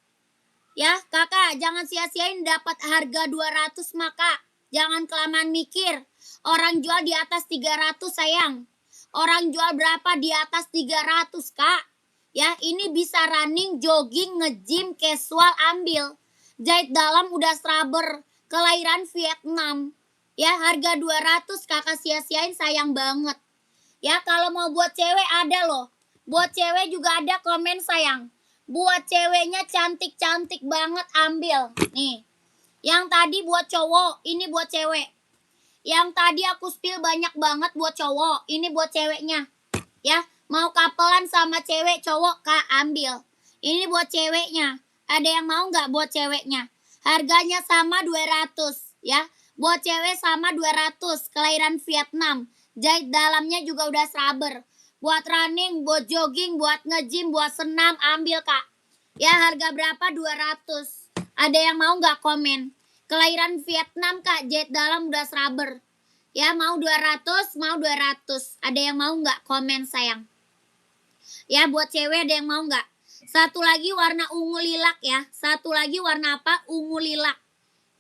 Ya, kakak jangan sia-siain dapat harga 200 maka. Jangan kelamaan mikir. Orang jual di atas 300 sayang. Orang jual berapa di atas 300 kak. Ya, ini bisa running, jogging, nge-gym, casual, ambil. Jahit dalam udah rubber, kelahiran Vietnam. Ya, harga 200 kakak sia-siain sayang banget. Ya, kalau mau buat cewek ada loh. Buat cewek juga ada komen sayang. Buat ceweknya cantik-cantik banget ambil. Nih. Yang tadi buat cowok, ini buat cewek. Yang tadi aku spill banyak banget buat cowok, ini buat ceweknya. Ya, mau kapelan sama cewek cowok kak ambil. Ini buat ceweknya. Ada yang mau nggak buat ceweknya? Harganya sama 200 ya. Buat cewek sama 200, kelahiran Vietnam. Jahit dalamnya juga udah rubber. Buat running, buat jogging, buat nge-gym, buat senam ambil kak. Ya harga berapa? 200. Ada yang mau nggak komen? Kelahiran Vietnam kak, jahit dalam udah rubber. Ya mau 200, mau 200. Ada yang mau nggak komen sayang? Ya buat cewek ada yang mau nggak? Satu lagi warna ungu lilac ya. Satu lagi warna apa? Ungu lilac.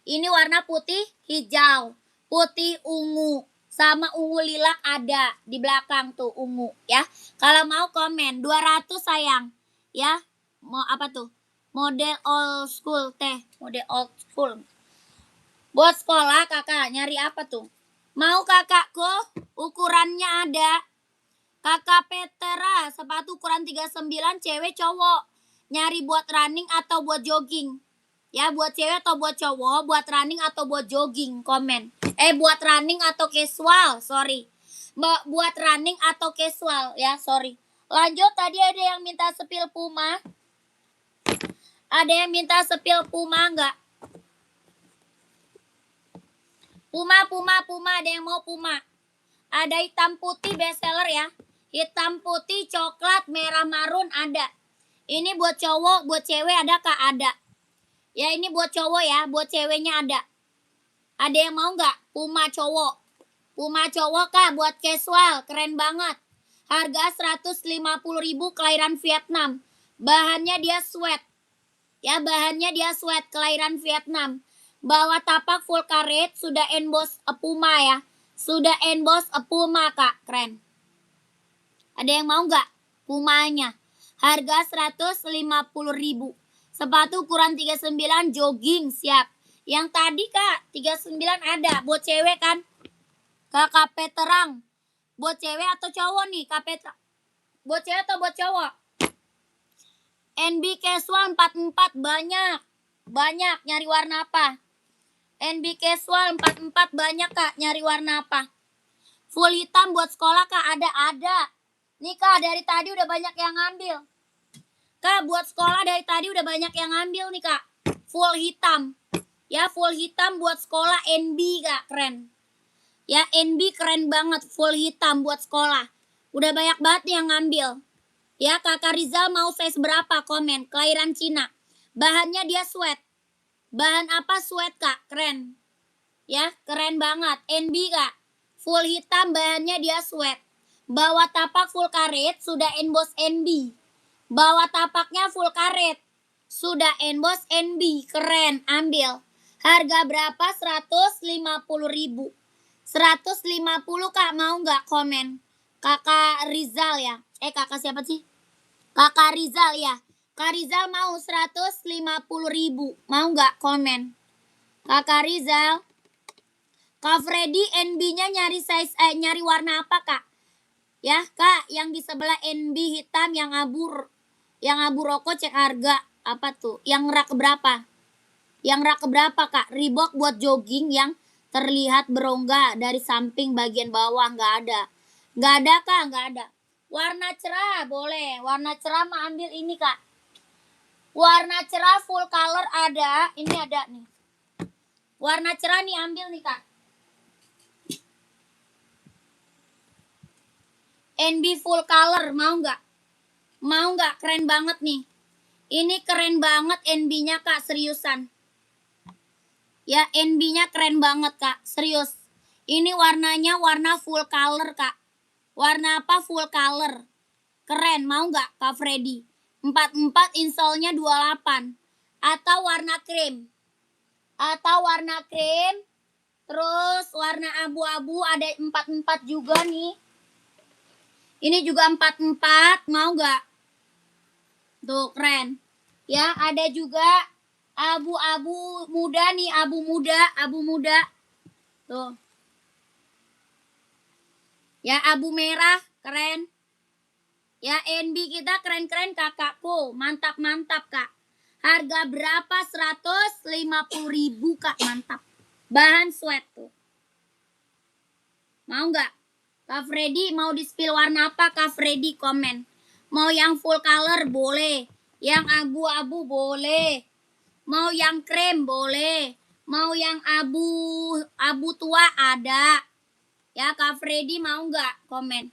Ini warna putih hijau. Putih ungu. Sama ungu lilac ada. Di belakang tuh ungu ya. Kalau mau komen 200 sayang. Ya. Mau apa tuh? Model old school teh. Model old school. Buat sekolah kakak nyari apa tuh? Mau kakakku? Ukurannya ada. Kakak Petera, sepatu ukuran 39 cewek cowok. Nyari buat running atau buat jogging. Ya, buat cewek atau buat cowok, buat running atau buat jogging, komen. Buat running atau casual, sorry. Buat running atau casual, ya, sorry. Lanjut, tadi ada yang minta sepil Puma. Ada yang minta sepil Puma enggak? Puma, ada yang mau Puma. Ada hitam putih bestseller ya. Hitam putih, coklat, merah, marun ada. Ini buat cowok, buat cewek ada kak? Ada. Ya ini buat cowok ya, buat ceweknya ada. Ada yang mau nggak? Puma cowok. Puma cowok kak, buat casual, keren banget. Harga 150.000 kelahiran Vietnam. Bahannya dia sweat. Ya bahannya dia sweat, kelahiran Vietnam. Bawa tapak full karet, sudah emboss Puma ya. Sudah emboss Puma kak, keren. Ada yang mau nggak? Pumanya. Harga 150.000. Sepatu ukuran 39 jogging siap. Yang tadi kak 39 ada. Buat cewek kan? Kakak Peterang. Buat cewek atau cowok nih Kak Petra? Buat cewek atau buat cowok? NB Casual 44 banyak. Banyak. Nyari warna apa? NB Casual 44 banyak kak. Nyari warna apa? Full hitam buat sekolah kak? Ada. Nih kak, dari tadi udah banyak yang ngambil. Kak, buat sekolah dari tadi udah banyak yang ngambil nih kak. Full hitam. Ya, full hitam buat sekolah NB kak, keren. Ya, NB keren banget. Full hitam buat sekolah. Udah banyak banget nih yang ngambil. Ya, kakak Rizal mau size berapa? Komen. Kelahiran Cina. Bahannya dia sweat. Bahan apa sweat kak? Keren. Ya, keren banget. NB kak. Full hitam bahannya dia sweat. Bawa tapak full karet, sudah emboss NB. Bawa tapaknya full karet, sudah emboss NB. Keren, ambil. Harga berapa? 150.000. 150 kak, mau nggak? Komen. Kakak Rizal ya. Kakak siapa sih? Kakak Rizal ya. Kak Rizal mau 150.000. Mau nggak? Komen. Kakak Rizal. Kak Freddy NB-nya nyari size nyari warna apa kak? Ya kak, yang di sebelah NB hitam yang abu rokok cek harga apa tuh? Yang rak berapa? Yang rak berapa kak? Reebok buat jogging yang terlihat berongga dari samping bagian bawah nggak ada. Nggak ada kak, nggak ada. Warna cerah boleh. Warna cerah mah ambil ini kak. Warna cerah full color ada. Ini ada nih. Warna cerah nih, ambil nih Kak. NB full color, mau nggak? Mau nggak? Keren banget nih. Ini keren banget NB-nya Kak, seriusan. Ya, NB-nya keren banget Kak, serius. Ini warnanya warna full color Kak. Warna apa? Full color. Keren, mau nggak Kak Freddy? 44 insole-nya 28. Atau warna krim. Terus warna abu-abu ada 44 juga nih. Ini juga 44, mau nggak? Tuh, keren. Ya, ada juga abu-abu muda nih, abu muda. Tuh. Ya, abu merah, keren. Ya, NB kita keren-keren kakakku. Mantap-mantap, Kak. Harga berapa? 150.000, Kak. Mantap. Bahan sweat tuh. Mau nggak? Kak Freddy mau di-spill warna apa? Kak Freddy komen. Mau yang full color boleh. Yang abu-abu boleh. Mau yang krem boleh. Mau yang abu tua ada. Ya, Kak Freddy mau nggak? Komen.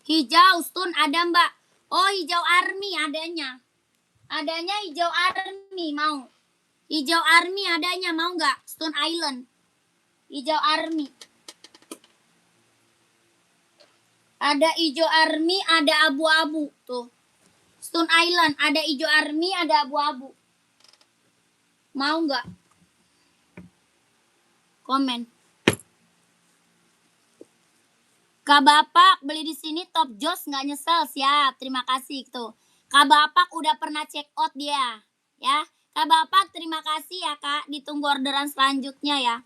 Hijau stun ada Mbak. Oh, hijau army adanya. Adanya hijau army, mau. Hijau army adanya, mau nggak? Stone Island. Hijau army. Ada hijau army, ada abu-abu. Tuh. Stone Island, ada hijau army, ada abu-abu. Mau nggak? Komen. Kak Bapak beli di sini Top Joss nggak nyesel, siap. Terima kasih tuh. Kak Bapak udah pernah check out dia, ya. Kak Bapak terima kasih ya Kak. Ditunggu orderan selanjutnya ya.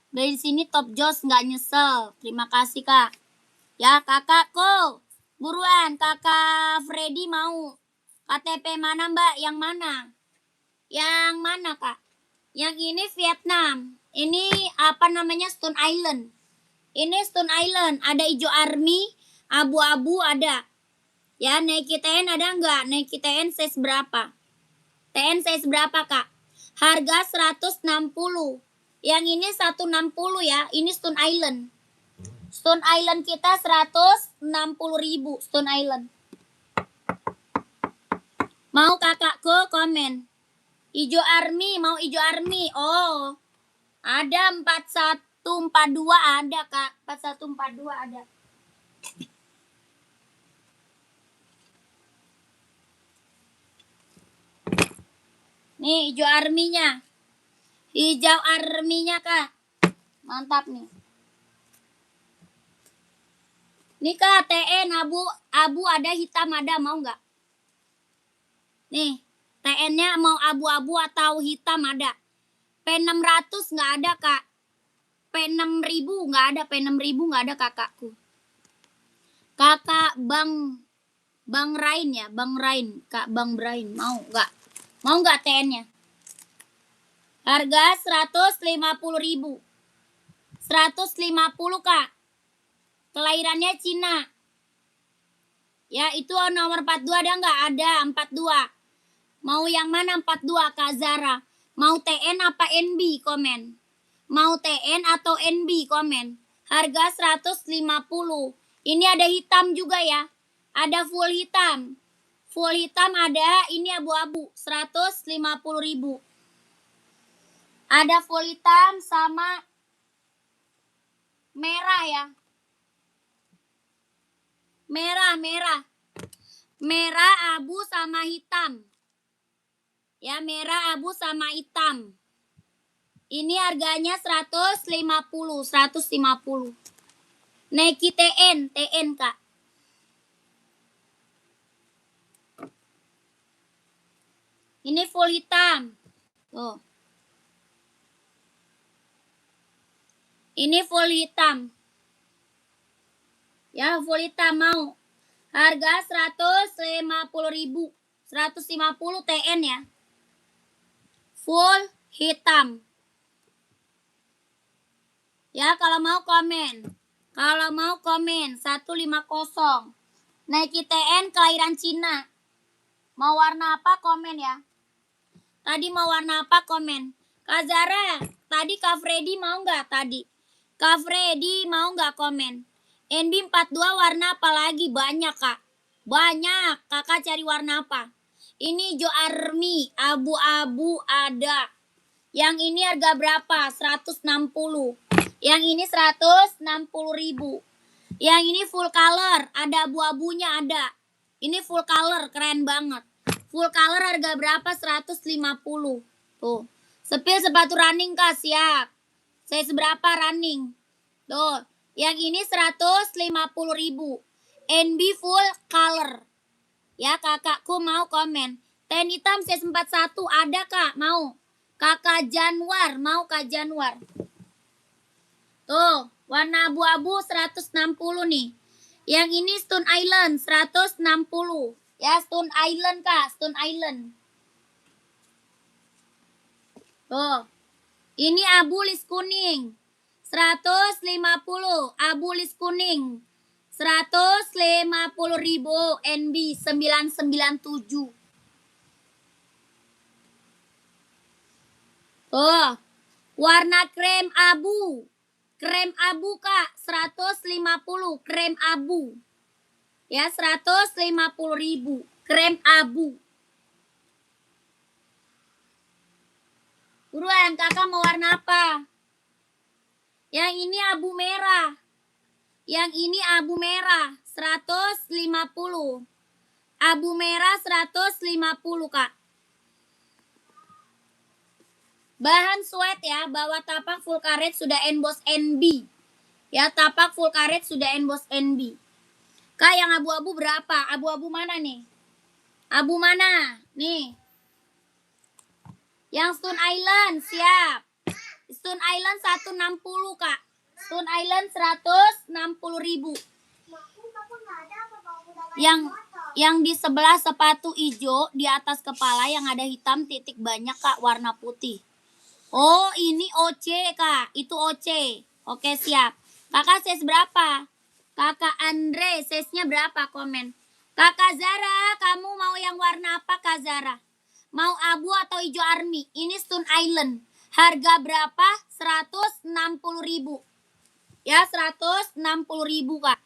Beli di sini Top Joss nggak nyesel. Terima kasih Kak. Ya kakakku, buruan Kakak Freddy mau. KTP mana Mbak? Yang mana? Yang mana Kak? Yang ini Vietnam. Ini apa namanya? Stone Island. Ini Stone Island. Ada hijau army, abu-abu ada. Ya, Nike TN ada nggak? Nike TN size berapa? TN size berapa Kak? Harga 160. Yang ini 160 ya. Ini Stone Island. Stone Island kita 160.000. Stone Island. Mau kakakku komen. Hijau army, mau hijau army. Oh. Ada 4142 ada Kak. 4142 ada. Nih hijau arminya. Hijau arminya Kak. Mantap nih. Nih Kak, TN abu ada, hitam ada, mau nggak? Nih, TN-nya mau abu-abu atau hitam ada. P600 nggak ada Kak. P6000 nggak ada, P6000 nggak ada kakakku. Kakak Bang Rain ya, Bang Rain, Kak Bang Rain, mau nggak? Mau nggak TN-nya? Harga 150.000. 150 Kak. Kelahirannya Cina. Ya, itu nomor 42 ada nggak? Ada, 42. Mau yang mana 42 Kak Zara? Mau TN apa NB? Komen. Mau TN atau NB? Komen. Harga 150. Ini ada hitam juga ya. Ada full hitam. Full hitam ada, ini abu-abu. 150.000. Ada full hitam sama merah ya. Merah. Merah, abu sama hitam. Ya, merah, abu sama hitam. Ini harganya 150. Nike TN Kak. Ini full hitam. Tuh. Ini full hitam. Ya, full hitam mau. Harga 150.000. 150 TN ya. Full hitam. Ya, kalau mau komen. 150. Nike TN kelahiran Cina. Mau warna apa? Komen ya. Tadi mau warna apa komen? Kak Zara, tadi Kak Freddy mau nggak tadi? Kak Freddy mau nggak komen? NB42 warna apa lagi? Banyak Kak. Banyak. Kakak cari warna apa? Ini Jo Army, abu-abu ada. Yang ini harga berapa? 160. Yang ini 160.000. Yang ini full color, ada abu-abunya ada. Ini full color, keren banget. Full color harga berapa? 150. Tuh. Sepil sepatu running Kak, siap. Saya seberapa running? Tuh. Yang ini 150.000. NB full color. Ya, kakakku mau komen. Ten hitam size 41 ada Kak, mau. Kakak Januar, mau Kak Januar. Tuh, warna abu-abu 160 nih. Yang ini Stone Island 160. Ya, Stone Island Kak, Stone Island. Tuh. Ini abu lis kuning. 150. Abu lis kuning. 150.000 NB 997. Tuh. Warna krem abu. Krem abu Kak, 150. Krem abu. Ya, 150.000. Krem abu. Buruan, kakak mau warna apa? Yang ini abu merah. Yang ini abu merah, 150. Abu merah 150 Kak. Bahan sweat ya, bawah tapak full karet sudah emboss NB. Ya, tapak full karet sudah emboss NB. Kak, yang abu-abu berapa? Abu-abu mana nih? Abu mana? Nih. Yang Stone Island, siap. Stone Island 160 Kak. Stone Island 160.000. Yang di sebelah sepatu hijau di atas kepala yang ada hitam titik banyak Kak, warna putih. Oh, ini OC Kak, itu OC. Oke, siap. Kakak size berapa? Kakak Andre, size-nya berapa? Komen. Kakak Zara, kamu mau yang warna apa Kak Zara? Mau abu atau hijau army? Ini Stone Island. Harga berapa? 160.000. Ya, 160.000 Kak.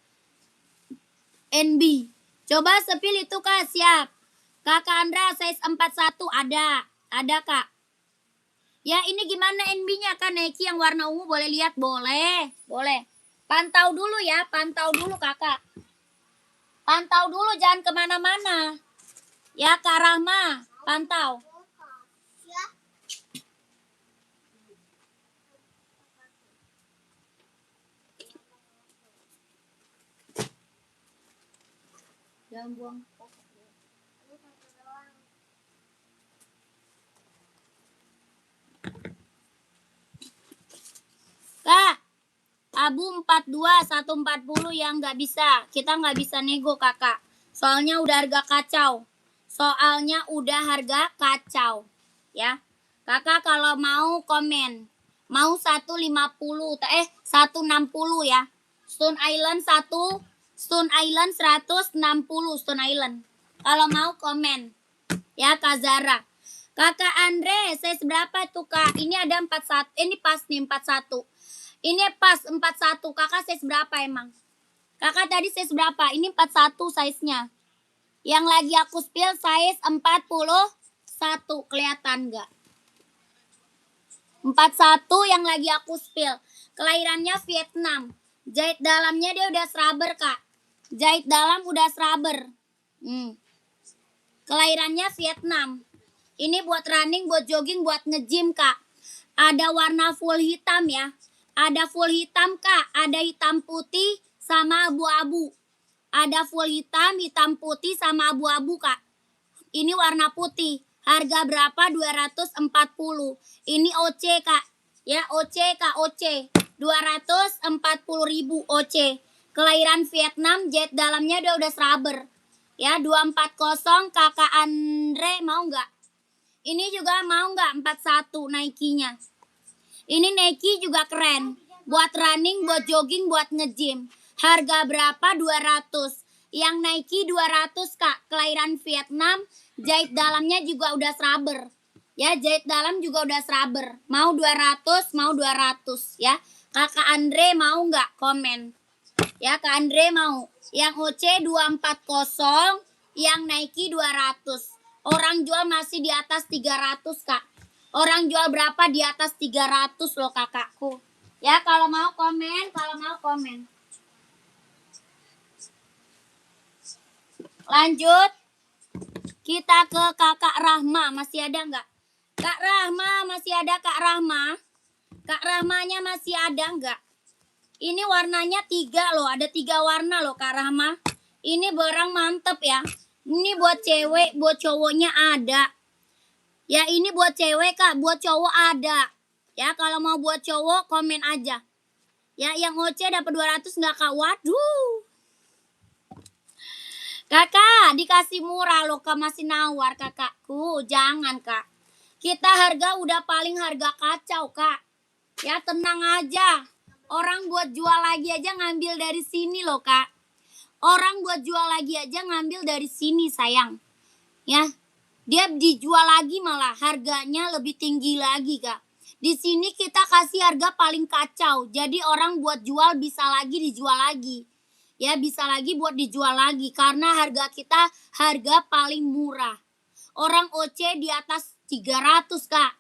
NB. Coba sepil itu Kak, siap. Kakak Andra size 41 ada. Ada Kak. Ya, ini gimana NB-nya Kak? Nike yang warna ungu boleh lihat? Boleh. Boleh. Pantau dulu ya, pantau dulu Kakak. Pantau dulu, jangan kemana-mana. Ya, Kak Rahma, pantau. Jangan buang. Kak, abu 42, 140 yang nggak bisa. Kita nggak bisa nego Kakak. Soalnya udah harga kacau. Soalnya udah harga kacau. Ya. Kakak kalau mau komen. Mau 150, 160 ya. Stone Island 1, Stone Island 160 Stone Island. Kalau mau komen. Ya Kak Zara. Kakak Andre, saya seberapa tuh Kak? Ini ada 41. Ini pas nih 41. Ini pas 41. Kakak size berapa emang? Kakak tadi size berapa? Ini 41 size-nya. Yang lagi aku spill size 41. Kelihatan nggak? 41 yang lagi aku spill. Kelahirannya Vietnam. Jahit dalamnya dia udah serabber Kak. Jahit dalam udah serabber. Kelahirannya Vietnam. Ini buat running, buat jogging, buat nge-gym Kak. Ada warna full hitam ya. Ada full hitam Kak, ada hitam putih sama abu-abu. Ada full hitam, hitam putih sama abu-abu Kak. Ini warna putih. Harga berapa? 240. Ini OC Kak. Ya, OC Kak, OC. 240.000 OC. Kelahiran Vietnam, jet dalamnya dia udah serabber. Ya, 240 Kakak Andre mau nggak? Ini juga mau nggak? 41 Nike-nya. Ini Nike juga keren. Buat running, buat jogging, buat nge-gym. Harga berapa? 200. Yang Nike 200 Kak. Kelahiran Vietnam. Jahit dalamnya juga udah serabber. Ya, jahit dalam juga udah serabber. Mau 200, mau 200 ya. Kakak Andre mau nggak? Komen. Ya, Kak Andre mau. Yang OC 240, yang Nike 200. Orang jual masih di atas 300, Kak. Orang jual berapa di atas 300 loh, kakakku. Ya, kalau mau komen, kalau mau komen. Lanjut. Kita ke Kakak Rahma, masih ada nggak? Kak Rahma, masih ada Kak Rahma? Kak Rahmanya masih ada nggak? Ini warnanya 3 loh, ada 3 warna loh Kak Rahma. Ini barang mantep ya. Ini buat cewek, buat cowoknya ada. Ya ini buat cewek Kak, buat cowok ada. Ya kalau mau buat cowok komen aja. Ya yang OC dapat 200 nggak Kak? Waduh. Kakak dikasih murah loh Kak, masih nawar kakakku. Jangan Kak. Kita harga udah paling harga kacau Kak. Ya tenang aja. Orang buat jual lagi aja ngambil dari sini loh Kak. Orang buat jual lagi aja ngambil dari sini sayang. Ya, dia dijual lagi malah harganya lebih tinggi lagi Kak. Di sini kita kasih harga paling kacau. Jadi orang buat jual bisa lagi dijual lagi. Ya bisa lagi buat dijual lagi. Karena harga kita harga paling murah. Orang OC di atas 300 Kak.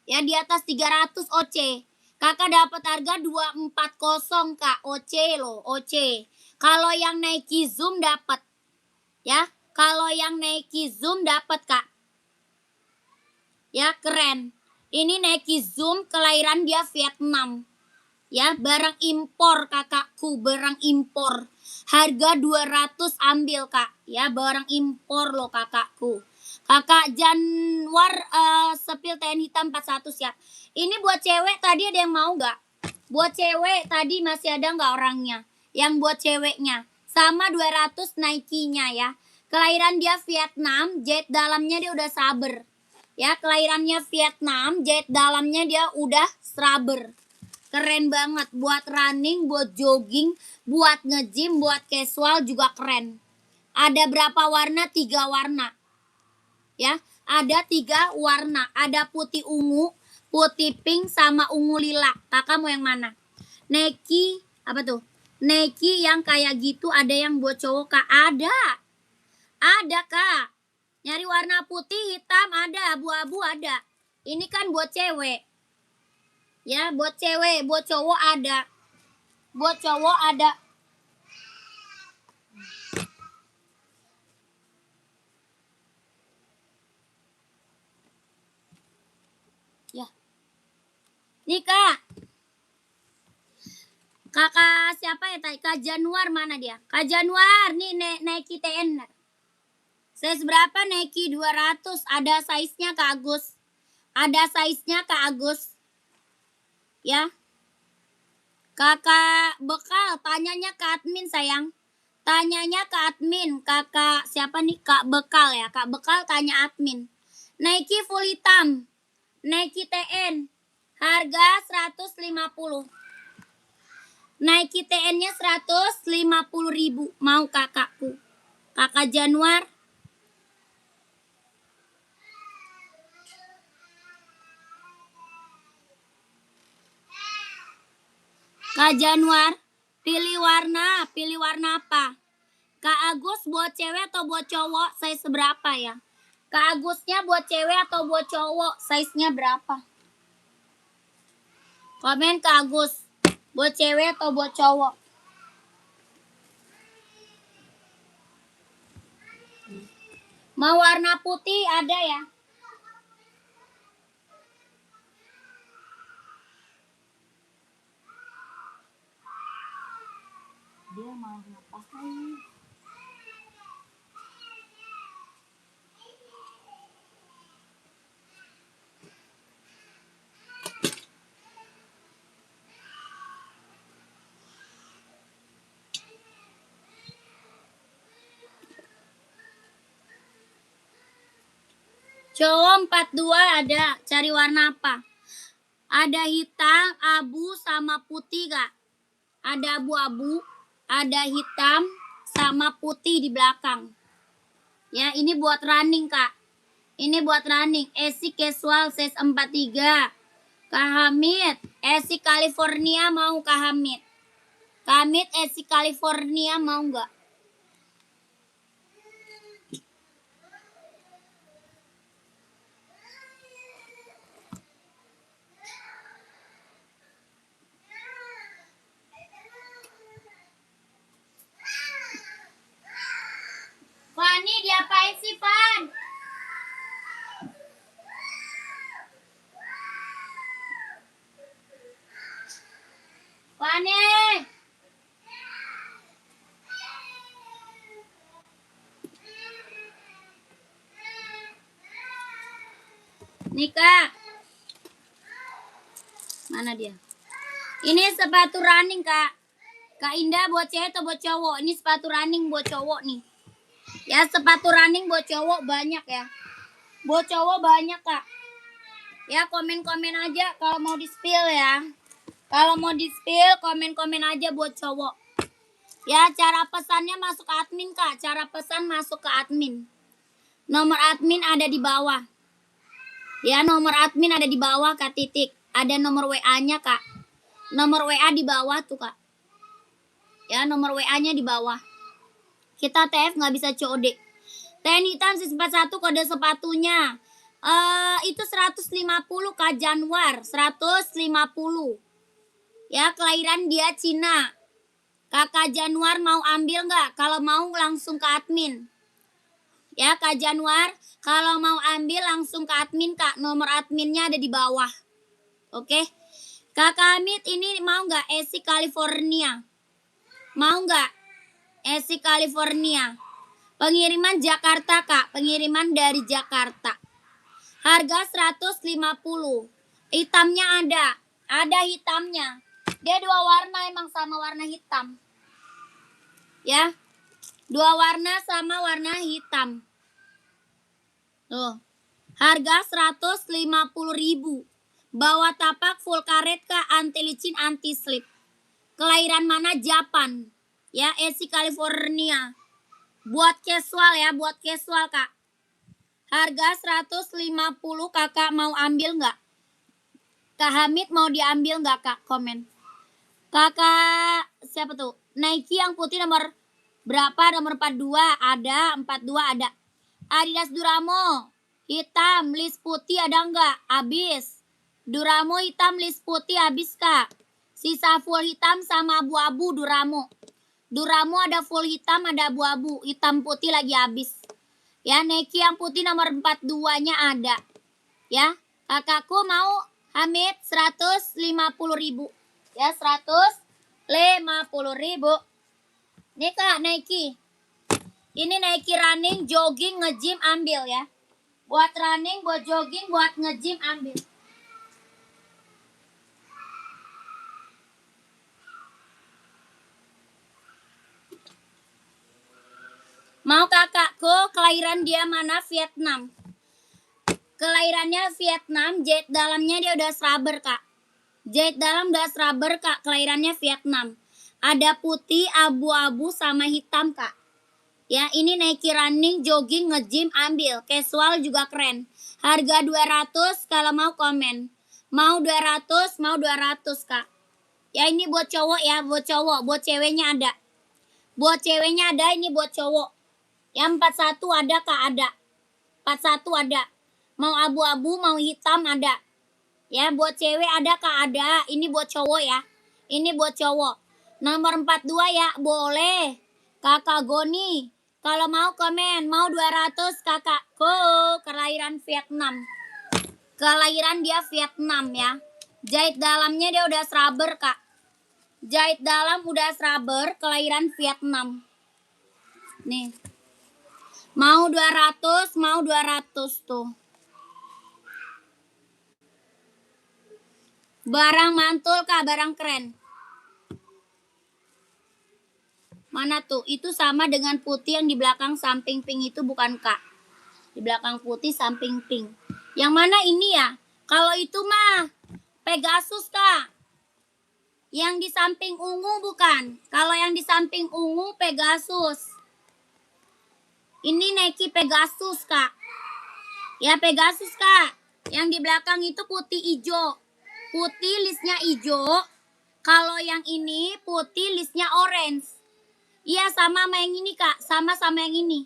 Ya di atas 300 OC. Kakak dapat harga 240 Kak. OC loh, OC. Kalau yang Nike Zoom dapat. Ya, kalau yang Nike Zoom dapat Kak. Ya, keren. Ini Nike Zoom kelahiran dia Vietnam. Ya, barang impor kakakku, barang impor. Harga 200 ambil Kak. Ya, barang impor loh kakakku. Kakak Januar sepil TN hitam 41 siap. Ini buat cewek tadi ada yang mau nggak? Buat cewek tadi masih ada nggak orangnya? Yang buat ceweknya. Sama 200 Nike-nya ya. Kelahiran dia Vietnam, jahit dalamnya dia udah saber. Ya, kelahirannya Vietnam, jahit dalamnya dia udah serabber. Keren banget. Buat running, buat jogging, buat nge-gym, buat casual juga keren. Ada berapa warna? 3 warna. Ya, ada 3 warna. Ada putih ungu, putih pink, sama ungu lila. Kakak mau yang mana? Nike, apa tuh? Nike yang kayak gitu ada yang buat cowok Kak? Ada. Ada Kak. Nyari warna putih, hitam ada, abu-abu ada. Ini kan buat cewek. Ya, buat cewek, buat cowok ada. Buat cowok ada. Ya. Nih Kak. Kakak siapa ya tadi? Kak Januar mana dia? Kak Januar, nih Nike TN. Size berapa Nike 200? Ada size-nya Kak Agus. Ada size-nya Kak Agus. Ya. Kakak Bekal, tanyanya ke admin sayang. Tanyanya ke admin. Kakak siapa nih? Kak Bekal ya. Kak Bekal tanya admin. Nike full hitam. Nike TN. Harga 150. Nike TN-nya 150.000. Mau kakakku. Kakak Januar. Kak Januar, pilih warna apa? Kak Agus buat cewek atau buat cowok? Size berapa ya? Kak Agusnya buat cewek atau buat cowok? Size-nya berapa? Komen Kak Agus, buat cewek atau buat cowok? Mau warna putih ada ya? Dia mau ngapain? Cowok 42 ada. Cari warna apa? Ada hitam, abu, sama putih Kak. Ada abu-abu, ada hitam, sama putih di belakang. Ya, ini buat running Kak. Ini buat running. Esi casual size 43. Kak Hamid, Esi California mau Kak Hamid? Kak Hamid, Esi California mau nggak? Fani, diapain sih, Fan? Fani! Nih, Kak. Mana dia? Ini sepatu running, Kak. Kak Indah buat cewek atau buat cowok? Ini sepatu running buat cowok nih. Ya, sepatu running buat cowok banyak ya. Buat cowok banyak, Kak. Ya, komen-komen aja kalau mau di-spill ya. Kalau mau di-spill, komen-komen aja buat cowok. Ya, cara pesannya masuk ke admin, Kak. Cara pesan masuk ke admin. Nomor admin ada di bawah. Ya, nomor admin ada di bawah, Kak Titik. Ada nomor WA-nya, Kak. Nomor WA di bawah tuh, Kak. Ya, nomor WA-nya di bawah. Kita TF nggak bisa COD. TN hitam sis 41 kode sepatunya. Itu 150 Kak Januar. 150. Ya, kelahiran dia Cina. Kakak Januar mau ambil nggak? Kalau mau langsung ke admin. Ya, Kak Januar, kalau mau ambil langsung ke admin, Kak. Nomor adminnya ada di bawah. Oke. Kakak Hamid ini mau nggak? Esi California. Mau nggak? Esi California. Pengiriman Jakarta, Kak. Pengiriman dari Jakarta. Harga 150. Hitamnya ada. Ada hitamnya. Dia dua warna emang sama warna hitam. Ya. Dua warna sama warna hitam. Tuh. Harga 150.000. Bawa tapak full karet, Kak. Anti licin, anti slip. Kelahiran mana? Japan. Ya, Esi California. Buat casual ya, buat casual, Kak. Harga 150, Kakak mau ambil nggak? Kak Hamid mau diambil nggak, Kak? Komen. Kakak siapa tuh? Nike yang putih nomor berapa? Nomor 42 ada, 42 ada. Adidas Duramo hitam list putih ada nggak? Habis. Duramo hitam list putih habis, Kak. Sisa full hitam sama abu-abu Duramo. Duramo ada full hitam, ada abu-abu. Hitam putih lagi habis. Ya, Nike yang putih nomor 42-nya ada. Ya, kakakku mau Hamid 150.000. Ya, 150.000. Nih, Kak, Nike. Ini Nike running, jogging, nge-gym ambil ya. Buat running, buat jogging, buat nge-gym ambil. Mau kakakku, kelahiran dia mana? Vietnam. Kelahirannya Vietnam, jahit dalamnya dia udah rubber, Kak. Jahit dalam udah rubber, Kak. Kelahirannya Vietnam. Ada putih, abu-abu, sama hitam, Kak. Ya, ini Nike running, jogging, nge-gym ambil. Casual juga keren. Harga 200 kalau mau komen. Mau 200, mau 200, Kak. Ya, ini buat cowok ya, buat cowok. Buat ceweknya ada. Buat ceweknya ada, ini buat cowok. Yang 41 ada, Kak, ada. 41 ada. Mau abu-abu, mau hitam ada. Ya, buat cewek ada, Kak, ada. Ini buat cowok ya. Ini buat cowok. Nomor 42 ya, boleh. Kakak Goni. Kalau mau komen, mau 200 kakakku. Kelahiran Vietnam. Kelahiran dia Vietnam ya. Jahit dalamnya dia udah rubber, Kak. Jahit dalam udah rubber, kelahiran Vietnam. Nih. Mau 200, mau 200 tuh. Barang mantul, Kak, barang keren. Mana tuh? Itu sama dengan putih yang di belakang samping pink itu bukan, Kak? Di belakang putih samping pink. Yang mana ini ya? Kalau itu mah Pegasus, Kak. Yang di samping ungu bukan? Kalau yang di samping ungu Pegasus. Ini Nike Pegasus, Kak. Ya Pegasus kak. Yang di belakang itu putih hijau. Putih listnya hijau. Kalau yang ini putih listnya orange. Iya sama yang ini kak. Sama yang ini.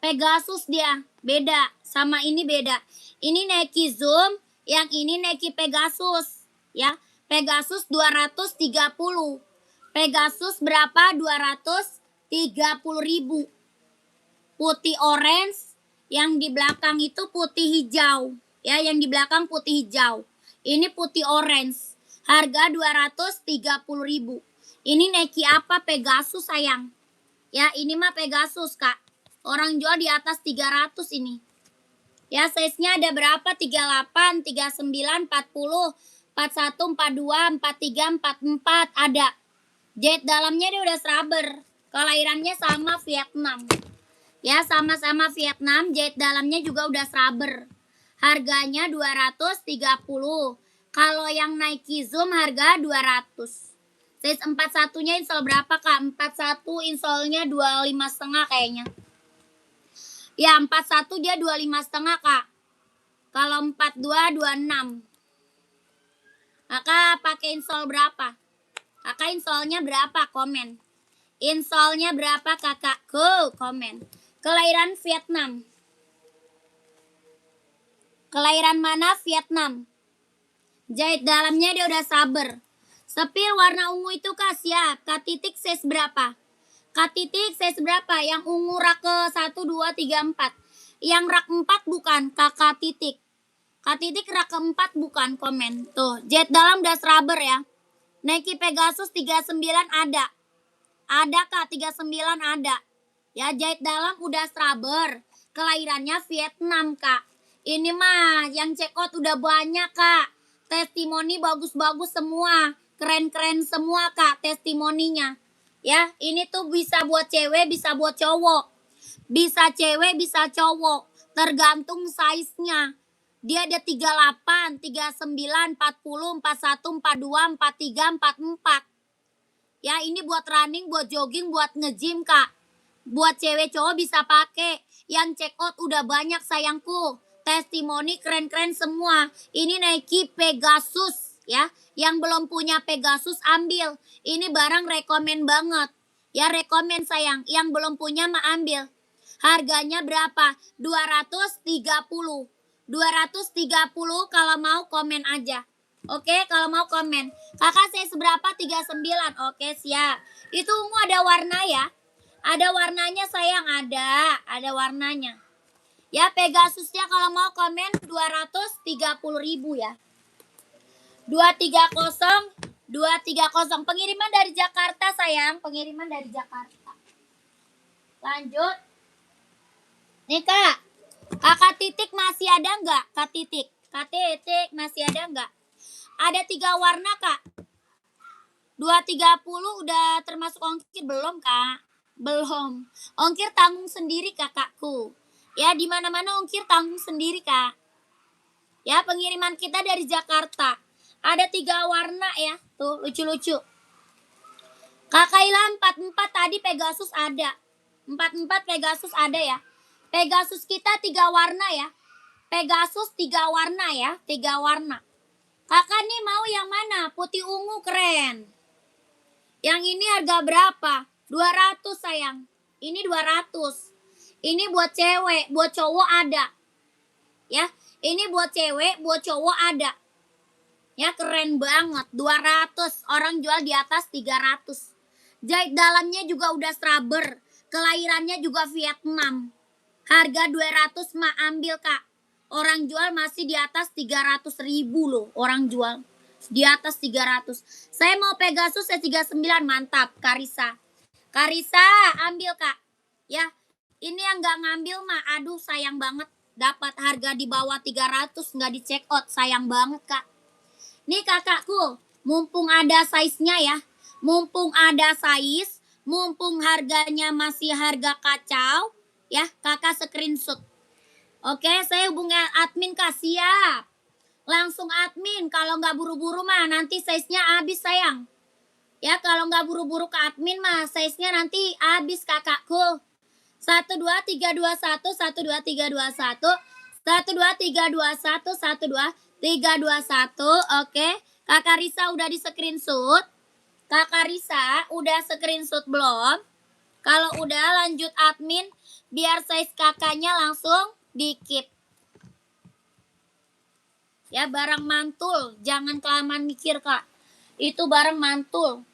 Pegasus dia. Beda. Sama ini beda. Ini Nike Zoom. Yang ini Nike Pegasus. Ya. Pegasus 230. Pegasus berapa? 230.000. Putih orange. Yang di belakang itu putih hijau. Ya, yang di belakang putih hijau. Ini putih orange. Harga 230.000. Ini Nike apa? Pegasus sayang. Ya, ini mah Pegasus, Kak. Orang jual di atas 300 ini. Ya, size-nya ada berapa? 38, 39, 40, 41, 42, 43, 44 ada. Jahit dalamnya dia udah rubber. Kelahirannya sama Vietnam. Ya, sama-sama Vietnam, jahit dalamnya juga udah rubber. Harganya 230. Kalau yang Nike Zoom harga 200. Size 41-nya insole berapa, Kak? 41 insole-nya 25,5 kayaknya. Ya, 41 dia 25,5, Kak. Kalau 42 26. Kakak pakai insole berapa? Kakak insole-nya berapa? Komen. Insole-nya berapa, Kakakku? Komen. Kelahiran Vietnam. Kelahiran mana? Vietnam. Jahit dalamnya dia udah saber. Sepil warna ungu itu Kak siap. Kak titik size berapa? Kak titik size berapa? Yang ungu rak ke 1, 2, 3, 4. Yang rak 4 bukan Kak titik. Kak titik rak ke 4 bukan. Komen. Tuh, jahit dalam udah rubber ya. Nike Pegasus 39 ada. Ada Kak, 39 ada. Ya, jahit dalam udah rubber. Kelahirannya Vietnam, Kak. Ini mah yang check out udah banyak, Kak. Testimoni bagus-bagus semua. Keren-keren semua, Kak, testimoninya. Ya, ini tuh bisa buat cewek, bisa buat cowok. Bisa cewek, bisa cowok. Tergantung size-nya. Dia ada 38, 39, 40, 41, 42, 43, 44. Ya, ini buat running, buat jogging, buat nge-gym, Kak. Buat cewek cowok bisa pakai. Yang check out udah banyak sayangku. Testimoni keren-keren semua. Ini Nike Pegasus ya. Yang belum punya Pegasus ambil. Ini barang rekomen banget. Ya rekomen sayang. Yang belum punya mah ambil. Harganya berapa? 230. 230 kalau mau komen aja. Oke, kalau mau komen. Kakak saya seberapa? 39. Oke, siap. Itu ungu ada warna ya. Ada warnanya sayang, ada warnanya. Ya Pegasusnya kalau mau komen 230.000 ya. 230 230 pengiriman dari Jakarta sayang, pengiriman dari Jakarta. Lanjut. Nih Kak, Kakak titik masih ada nggak? Kak titik masih ada nggak? Ada 3 warna Kak. 230 udah termasuk ongkir belum Kak? Belum. Ongkir tanggung sendiri kakakku. Ya, di mana-mana ongkir tanggung sendiri, Kak. Ya, pengiriman kita dari Jakarta. Ada 3 warna ya. Tuh, lucu-lucu. Kakak Ila 44 tadi Pegasus ada. 44 Pegasus ada ya. Pegasus kita 3 warna ya. Pegasus 3 warna ya. 3 warna. Kakak nih mau yang mana? Putih ungu keren. Yang ini harga berapa? 200 sayang. Ini 200. Ini buat cewek, buat cowok ada. Ya, ini buat cewek, buat cowok ada. Ya, keren banget. 200. Orang jual di atas 300. Jahit dalamnya juga udah rubber. Kelahirannya juga Vietnam. Harga 200 mah ambil, Kak. Orang jual masih di atas 300.000 loh. Orang jual di atas 300. Saya mau Pegasus C39 mantap, Karisa. Karisa, ambil Kak. Ya, ini yang nggak ngambil mah, aduh sayang banget. Dapat harga di bawah 300 nggak di check out, sayang banget Kak. Nih kakakku, mumpung ada size-nya ya. Mumpung ada size, mumpung harganya masih harga kacau, ya kakak screenshot. Oke, saya hubungi admin Kak, siap. Langsung admin, kalau nggak buru-buru mah nanti size-nya habis sayang. Ya kalau nggak buru-buru ke admin mah size-nya nanti habis kakakku. 12321 12321 12321 12321. Oke. Kakak Risa udah di screenshot. Kakak Risa udah screenshot belum? Kalau udah lanjut admin biar size kakaknya langsung di keep. Ya barang mantul, jangan kelamaan mikir Kak. Itu barang mantul.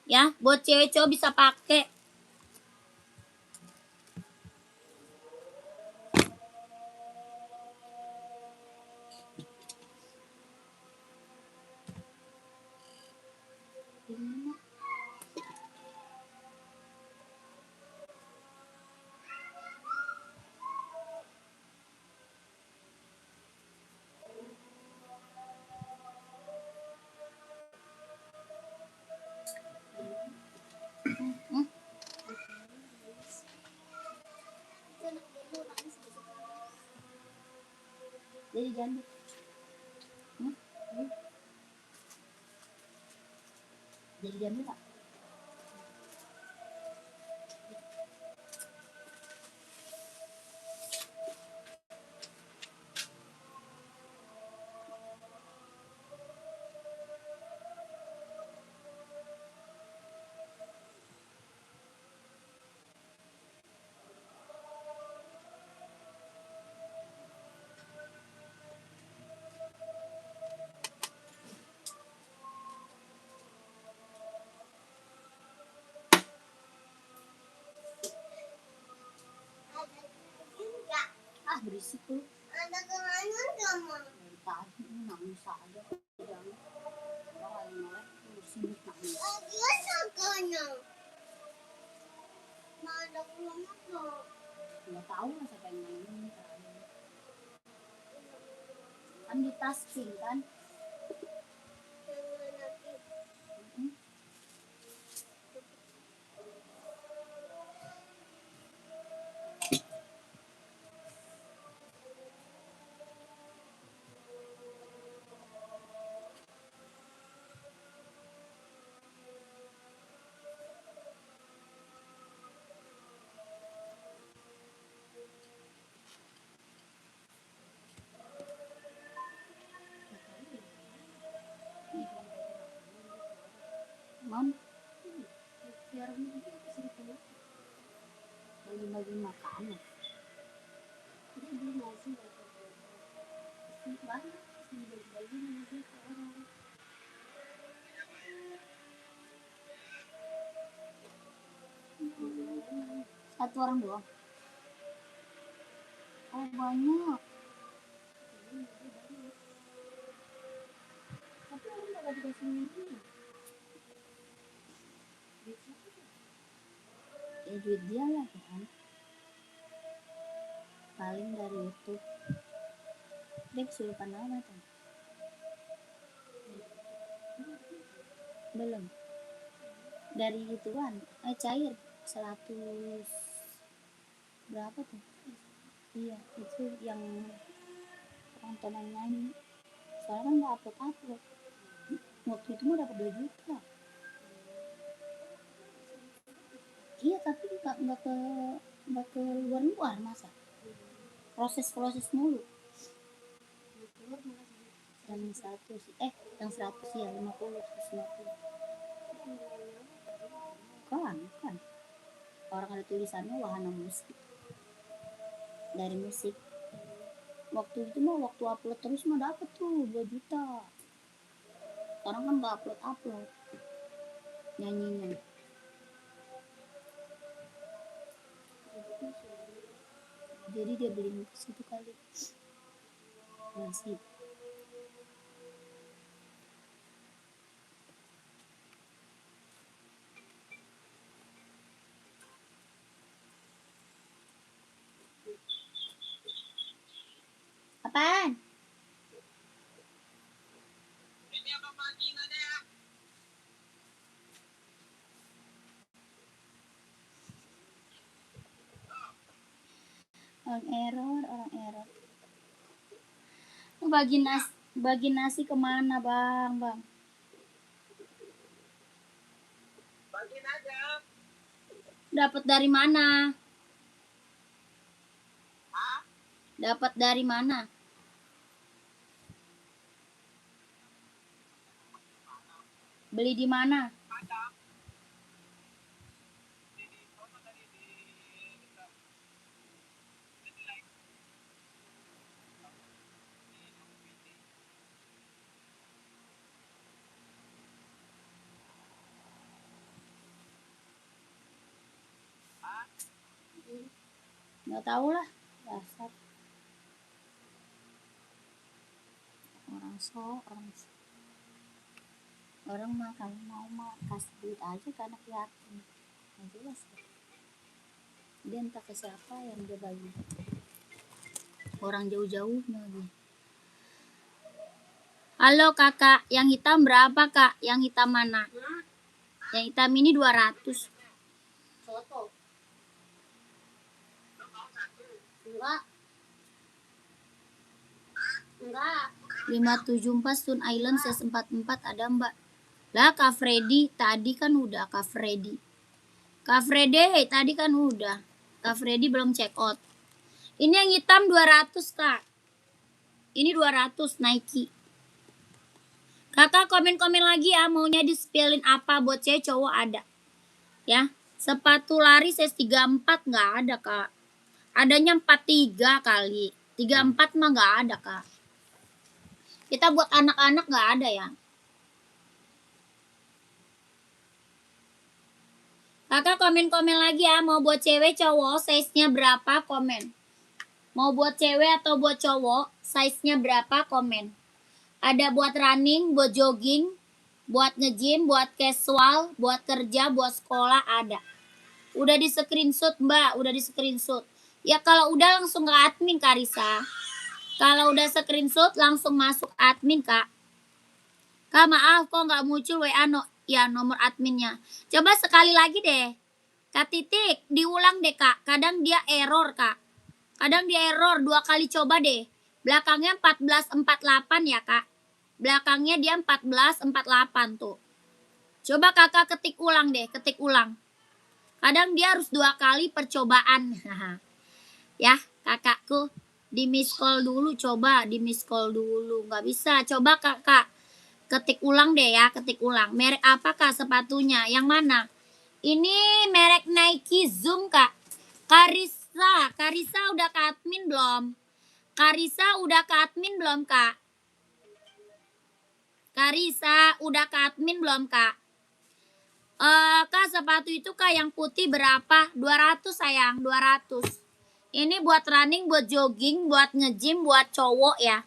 Ya, buat cewek cowok bisa pakai. Jadi jangan. Jadi jangan Kak. Berisik lu. Ada kemana kamu? Tadi nangis aja. Jangan. Orang lagi melek, sibuk nangis. Dia sakanya. Mau ada kemana tuh? Nggak tahu lah siapa yang mainin terakhir. Kan di tasking kan? Mam, biar bagi-bagi makanan. Dia beli nasi banyak, bagi-bagi nasi ke orang. Satu orang doang. Oh banyak. Tapi orang nggak dikasih minum. Ya duit dia lah kan. Paling dari YouTube. Dia kesurupan apa tuh? Belum. Dari gituan, cair 100 berapa tuh? Iya, itu yang tontonan nyanyi. Soalnya kan nggak upload. Waktu itu mah dapat 2 juta. Iya, tapi nggak ke luar masa. Proses mulu. Yang 100 yang 100 ya 50 150. Kan. Orang ada tulisannya wahana musik. Dari musik. Waktu itu mah waktu upload terus mah dapet tuh 2 juta. Sekarang kan nggak upload nyanyinya. Jadi dia beli ke situ kali. Nasi. Apaan? Ini apa pagi ada ya? Orang error. Lu bagi nasi kemana bang? Bagiin aja. Dapat dari mana? Hah? Dapat dari mana? Beli di mana? Nggak tahu lah. Dasar orang mah kalau mau mah kasih duit aja ke anak yatim. Nggak jelas. Dia entah ke siapa yang dia bagi. Orang jauh-jauh lagi. Halo kakak, yang hitam berapa kak? Yang hitam mana? Yang hitam ini 200. Soto. Enggak. 574 Stone Island size 44 ada mbak. Lah Kak Freddy tadi kan udah Kak Freddy. Kak Freddy tadi kan udah. Kak Freddy belum check out. Ini yang hitam 200 kak. Ini 200 Nike. Kakak komen-komen lagi ya maunya di spillin apa buat cewek cowok ada. Ya. Sepatu lari size 34 nggak ada kak. Adanya 43 kali. 34 mah nggak ada kak. Kita buat anak-anak nggak ada ya. Kakak komen-komen lagi ya mau buat cewek cowok size-nya berapa komen. Mau buat cewek atau buat cowok size-nya berapa komen. Ada buat running, buat jogging, buat nge-gym, buat casual, buat kerja, buat sekolah ada. Udah di screenshot mbak, udah di screenshot. Ya kalau udah langsung ke admin Kak Risa. Kalau udah screenshot langsung masuk admin kak. Kak maaf kok nggak muncul WA ya nomor adminnya. Coba sekali lagi deh. Kak Titik diulang deh kak. Kadang dia error kak. Kadang dia error 2 kali coba deh. Belakangnya 1448 ya kak. Belakangnya dia 1448 tuh. Coba kakak ketik ulang deh. Ketik ulang. Kadang dia harus 2 kali percobaan. Ya kakakku. Di miss call dulu, coba di miss call dulu. Nggak bisa, coba kakak ketik ulang deh ya, ketik ulang. Merek apa kak sepatunya? Yang mana? Ini merek Nike Zoom kak. Karisa udah ke admin belum? Karisa udah ke admin belum kak? Karisa udah ke admin belum kak? Kak sepatu itu kak yang putih berapa? 200 sayang, 200. Ini buat running, buat jogging, buat nge-gym, buat cowok ya.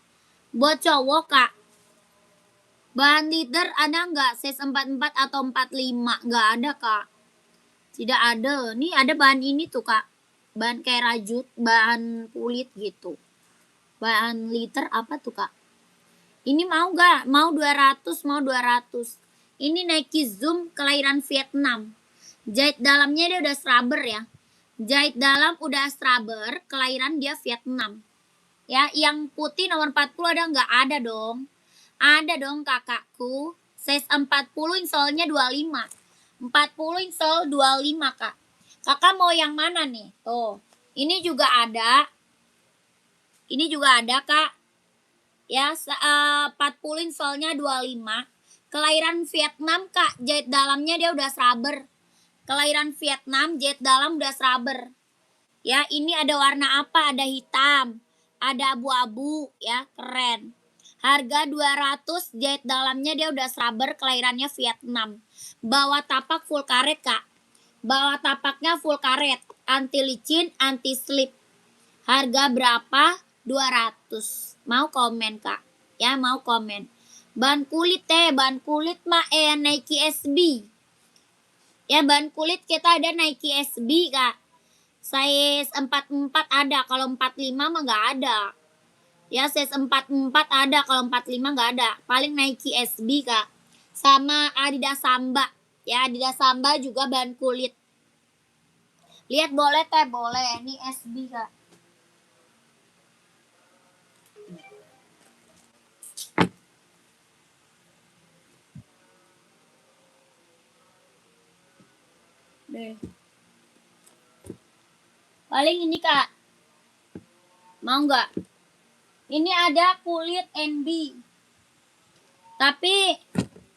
Buat cowok kak. Bahan leather ada nggak? Size 44 atau 45? Nggak ada kak. Tidak ada. Nih ada bahan ini tuh kak. Bahan kayak rajut, bahan kulit gitu. Bahan leather apa tuh kak? Ini mau nggak? Mau 200, mau 200. Ini Nike Zoom kelahiran Vietnam. Jahit dalamnya dia udah scrubber ya. Jahit dalam udah scrubber, kelahiran dia Vietnam. Ya, yang putih nomor 40 ada nggak? Ada dong. Ada dong kakakku. Size 40 insolnya 25. 40 insol 25 kak. Kakak mau yang mana nih? Tuh. Ini juga ada. Ini juga ada kak. Ya, 40 insolnya 25. Kelahiran Vietnam kak. Jahit dalamnya dia udah scrubber. Kelahiran Vietnam, jahit dalam udah scrubber. Ya, ini ada warna apa? Ada hitam, ada abu-abu, ya, keren. Harga 200, jahit dalamnya dia udah scrubber, kelahirannya Vietnam. Bawa tapak full karet, Kak. Bawa tapaknya full karet, anti licin, anti slip. Harga berapa? 200. Mau komen, Kak? Ya, mau komen. Ban kulit ban kulit mah Nike SB. Ya, ban kulit kita ada Nike SB, Kak. Size 44 ada, kalau 45 mah nggak ada. Ya, size 44 ada, kalau 45 nggak ada. Paling Nike SB, Kak. Sama Adidas Samba. Ya, Adidas Samba juga bahan kulit. Lihat boleh teh, boleh. Ini SB, Kak. Deh. Paling ini, Kak. Mau nggak? Ini ada kulit NB.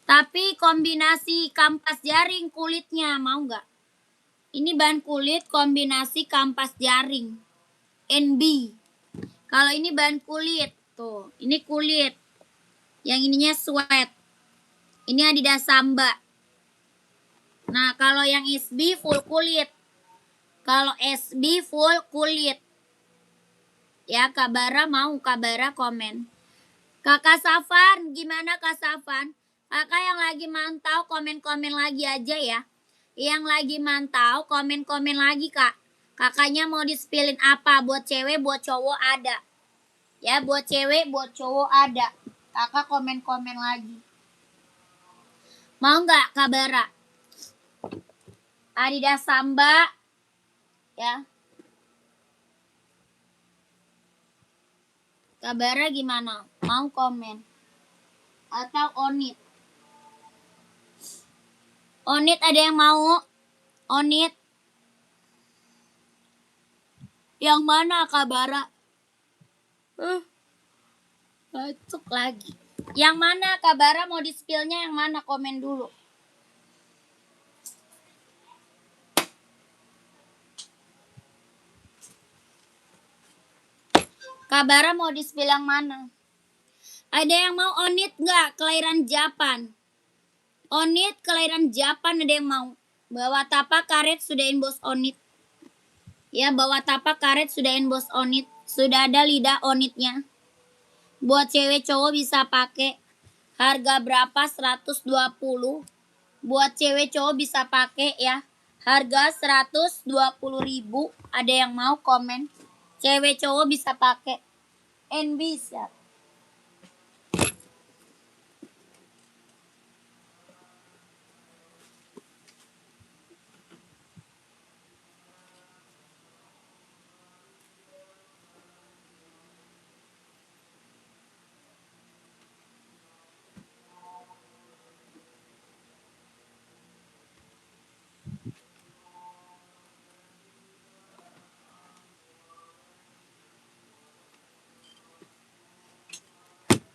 Tapi kombinasi kampas jaring kulitnya, mau nggak? Ini bahan kulit kombinasi kampas jaring NB. Kalau ini bahan kulit, tuh, ini kulit. Yang ininya sweat. Ini Adidas Samba. Nah, kalau yang SB full kulit. Kalau SB full kulit. Ya, Kak Bara mau, Kak Bara komen. Kakak Safan, gimana Kak Safan? Kakak yang lagi mantau komen-komen lagi aja ya. Yang lagi mantau komen-komen lagi Kak. Kakaknya mau di-spillin apa? Buat cewek, buat cowok ada. Ya, buat cewek, buat cowok ada. Kakak komen-komen lagi. Mau nggak Kak Bara? Adidas Samba. Ya. Kak Bara gimana? Mau komen? Atau Onit? Onit ada yang mau? Onit? Yang mana Kak Bara? Batuk lagi. Yang mana Kak Bara mau di-spillnya yang mana? Komen dulu. Kak Bara mau di-spill yang mana? Ada yang mau Onit nggak? Kelahiran Japan. Onit kelahiran Japan ada yang mau? Bawa tapak karet sudah inbox Onit. Ya, bawa tapak karet sudah inbox Onit. Sudah ada lidah Onitnya. Buat cewek cowok bisa pakai. Harga berapa? 120. Buat cewek cowok bisa pakai ya. Harga 120.000. Ada yang mau komen? Cewek cowok bisa pakai. NB siap.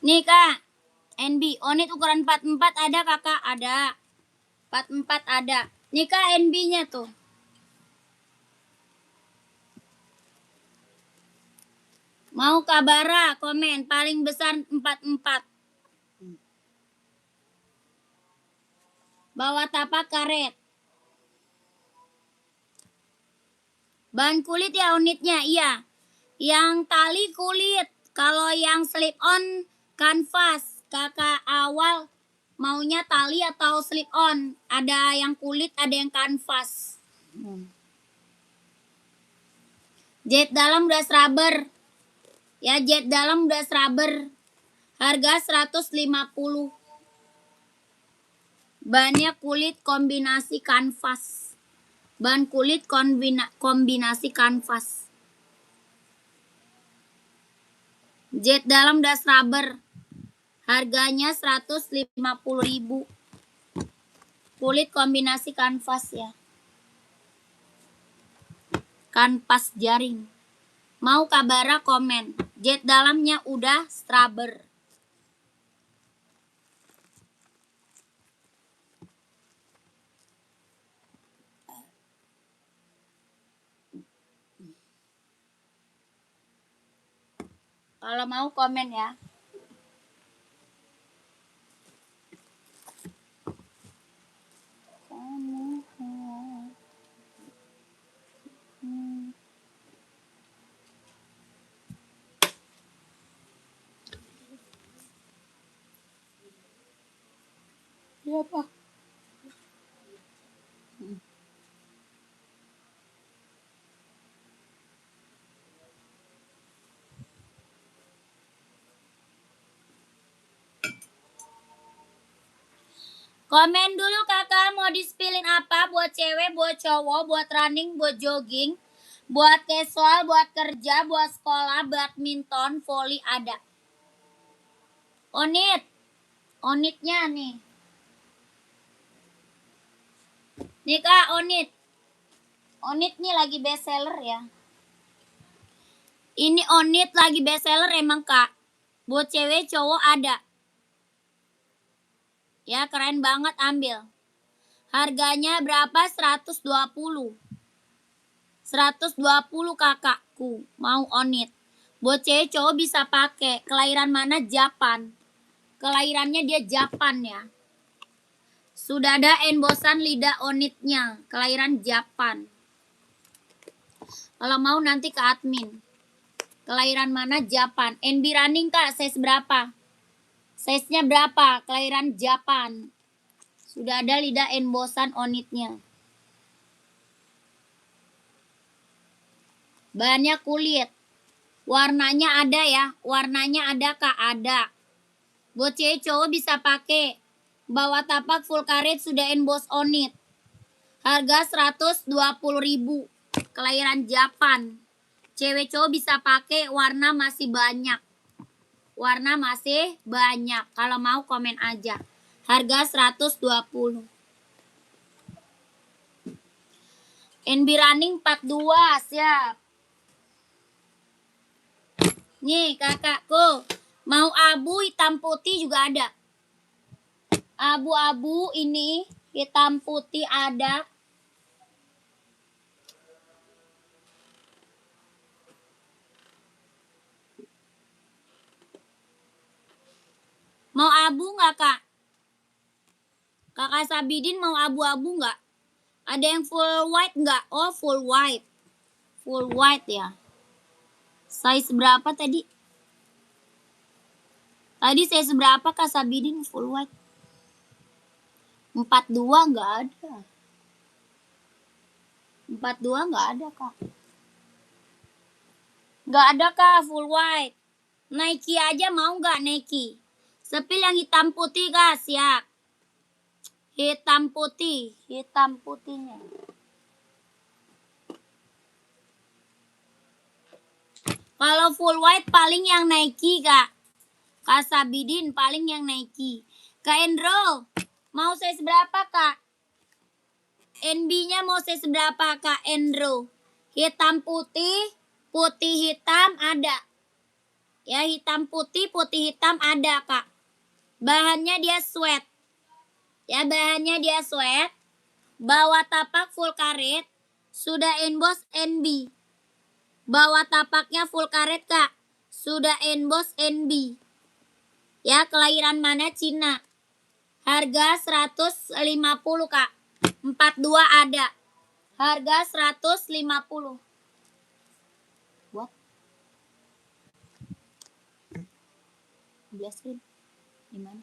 Nih Kak, NB, Onit ukuran 44 ada Kakak? Ada. 44 ada. Nih Kak, NB-nya tuh. Mau Kak Bara komen, paling besar 44. Bawa tapak karet. Bahan kulit ya Onitnya, iya. Yang tali kulit. Kalau yang slip on kanvas. Kakak awal maunya tali atau slip on? Ada yang kulit, ada yang kanvas. Jet dalam udah rubber. Ya, jet dalam udah rubber. Harga 150. Bahannya kulit kombinasi kanvas. Bahan kulit kombinasi kanvas. Jet dalam udah rubber. Harganya 150.000. Kulit kombinasi kanvas ya. Kanvas jaring. Mau Kak Bara komen. Jet dalamnya udah rubber. Kalau mau komen ya. Iya Pak. Komen dulu Kakak mau di-spillin apa? Buat cewek, buat cowok, buat running, buat jogging, buat casual, buat kerja, buat sekolah, badminton, volley ada. Onit. Onitnya nih. Nih Kak, Onit. Onit nih lagi best seller ya. Ini Onit lagi bestseller emang Kak. Buat cewek cowok ada. Ya keren banget, ambil. Harganya berapa? 120. 120 kakakku. Mau Onit. Buat cewek cowok bisa pakai. Kelahiran mana? Japan. Kelahirannya dia Japan ya. Sudah ada embosan lidah Onitnya. Kelahiran Japan. Kalau mau nanti ke admin. Kelahiran mana? Japan. NB running Kak, size berapa? Size-nya berapa? Kelahiran Japan. Sudah ada lidah embosan Onitnya. Bahannya kulit. Warnanya ada ya. Warnanya ada Kak, ada. Buat cewek cowok bisa pakai. Bawah tapak full karet sudah emboss Onit. Harga 120.000. Kelahiran Japan. Cewek cowok bisa pakai, warna masih banyak. Warna masih banyak. Kalau mau komen aja. Harga 120. NB running 42, siap. Nih kakakku, mau abu hitam putih juga ada. Abu-abu ini hitam putih ada. Mau abu nggak Kak? Kakak Sabidin mau abu-abu nggak? Ada yang full white nggak? Oh full white. Full white ya. Size berapa tadi? Tadi size berapa Kak Sabidin full white? 42 nggak ada. 42 nggak ada Kak. Nggak ada Kak full white. Nike aja mau nggak Nike? Sepil yang hitam putih Kak, siap. Hitam putih, hitam putihnya. Kalau full white paling yang Nike Kak. Kak Sabidin paling yang Nike. Kak Endro, mau size berapa Kak? NB-nya mau size berapa Kak Endro? Hitam putih, putih hitam ada. Ya hitam putih hitam ada Kak. Bahannya dia sweat. Ya bahannya dia sweat. Bawah tapak full karet. Sudah emboss NB. Bawah tapaknya full karet Kak. Sudah emboss NB. Ya kelahiran mana? Cina. Harga 150 Kak. 42 ada. Harga 150. What? 11.000. Gimana?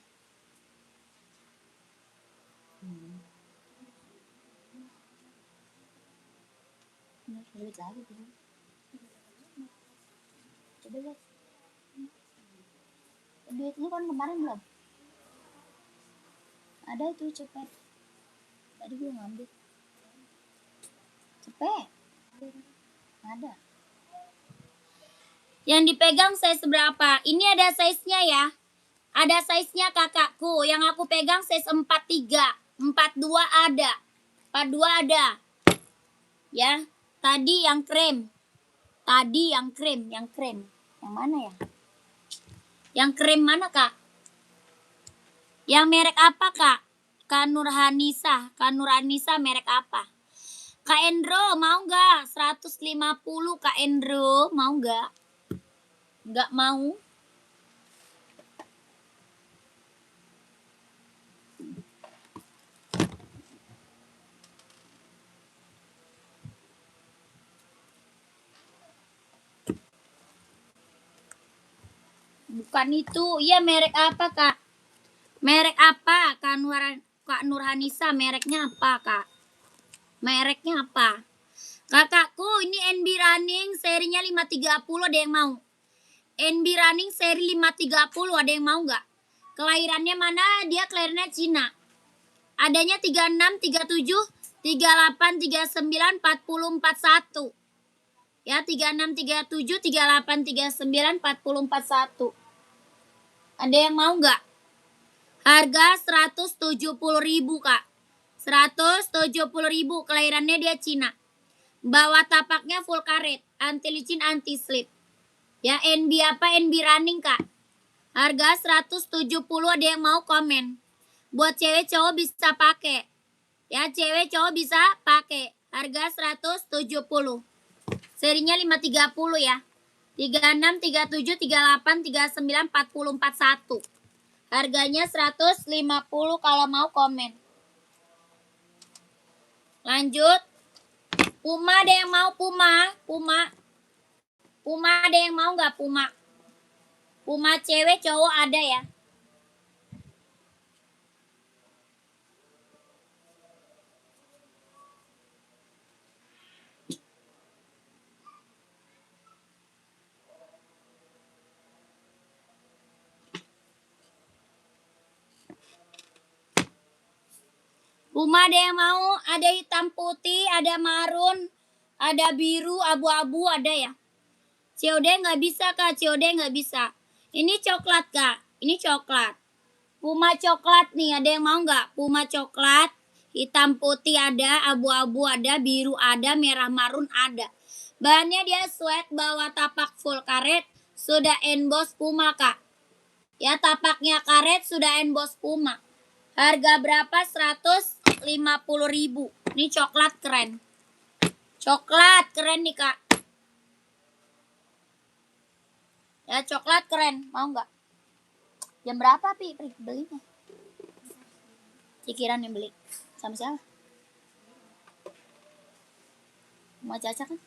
Duit lagi tuh. Coba lihat. Duit lu kan kemarin belum? Ada itu cepet. Tadi gue ngambil. Cepet. Ada. Yang dipegang size berapa? Ini ada size-nya ya. Ada size-nya kakakku. Yang aku pegang size 43. 42 ada. 42 ada. Ya. Tadi yang krem. Tadi yang krem. Yang krem. Yang mana ya? Yang krem mana Kak? Yang merek apa Kak? Kak Nurhanisa. Kak Nurhanisa merek apa? Kak Endro mau nggak? 150 Kak Endro mau nggak? Nggak mau. Bukan itu. Iya merek apa Kak? Merek apa? Kak Nurhanisa mereknya apa Kak? Mereknya apa? Kakakku ini NB Running serinya 530 ada yang mau? NB Running seri 530 ada yang mau nggak? Kelahirannya mana? Dia kelahirannya Cina. Adanya 36, 37, 38, 39, 40, 41. Ya 36, 37, 38, 39, 40, 41. Ada yang mau nggak? Harga 170.000 Kak. 170.000 kelahirannya dia Cina. Bawah tapaknya full karet, anti licin, anti slip. Ya NB apa? NB running kak. Harga 170, ada yang mau komen. Buat cewek cowok bisa pakai. Ya cewek cowok bisa pakai. Harga 170. Serinya 530 ya. 36, 37, 38, 39, 40, 41. Harganya 150 kalau mau komen. Lanjut. Puma ada yang mau Puma? Puma ada yang mau nggak Puma? Puma cewek cowok ada ya? Puma ada yang mau? Ada hitam putih, ada marun, ada biru, abu-abu ada ya? COD nggak bisa kak, COD nggak bisa. Ini coklat kak, ini coklat. Puma coklat nih, ada yang mau nggak? Puma coklat, hitam putih ada, abu-abu ada, biru ada, merah marun ada. Bahannya dia sweat, bawa tapak full karet, sudah emboss Puma kak. Ya tapaknya karet, sudah emboss Puma. Harga berapa? 150.000. Ini coklat keren. Coklat keren nih kak. Ya coklat keren, mau nggak? Jam berapa Pi belinya? Cikiran yang beli. Sama siapa? Mau Caca kan?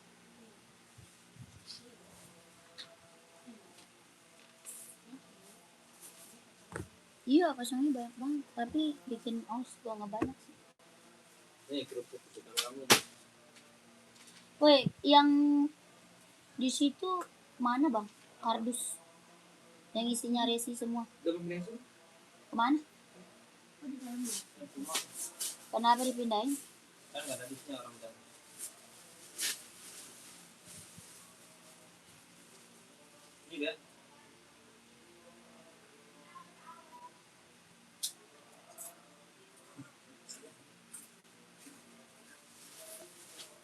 Iya pasangnya banyak banget. Tapi bikin aus gua nggak banyak sih. Nih kerupuk kesukaan kamu. Woi yang di situ mana bang? Kardus. Yang isinya resi semua. Kemana? Kenapa dipindahin? Kan nggak ada bisnya orang dalam. Ini dia.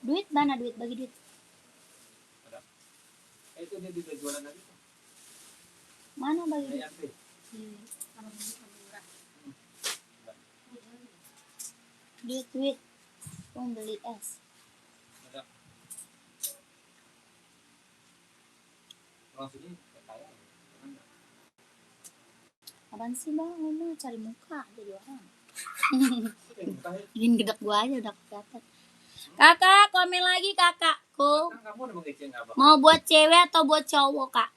Duit mana duit? Bagi duit. Ada. Itu dia di jualan tadi. Mana bagi duit? Duit. Mau beli es. Ada. Maksudnya kaya. Apaan sih bang? Mau cari muka jadi orang. Ingin gedek gua aja udah kelihatan. Kakak komen lagi kakakku. Mau buat cewek atau buat cowok kak?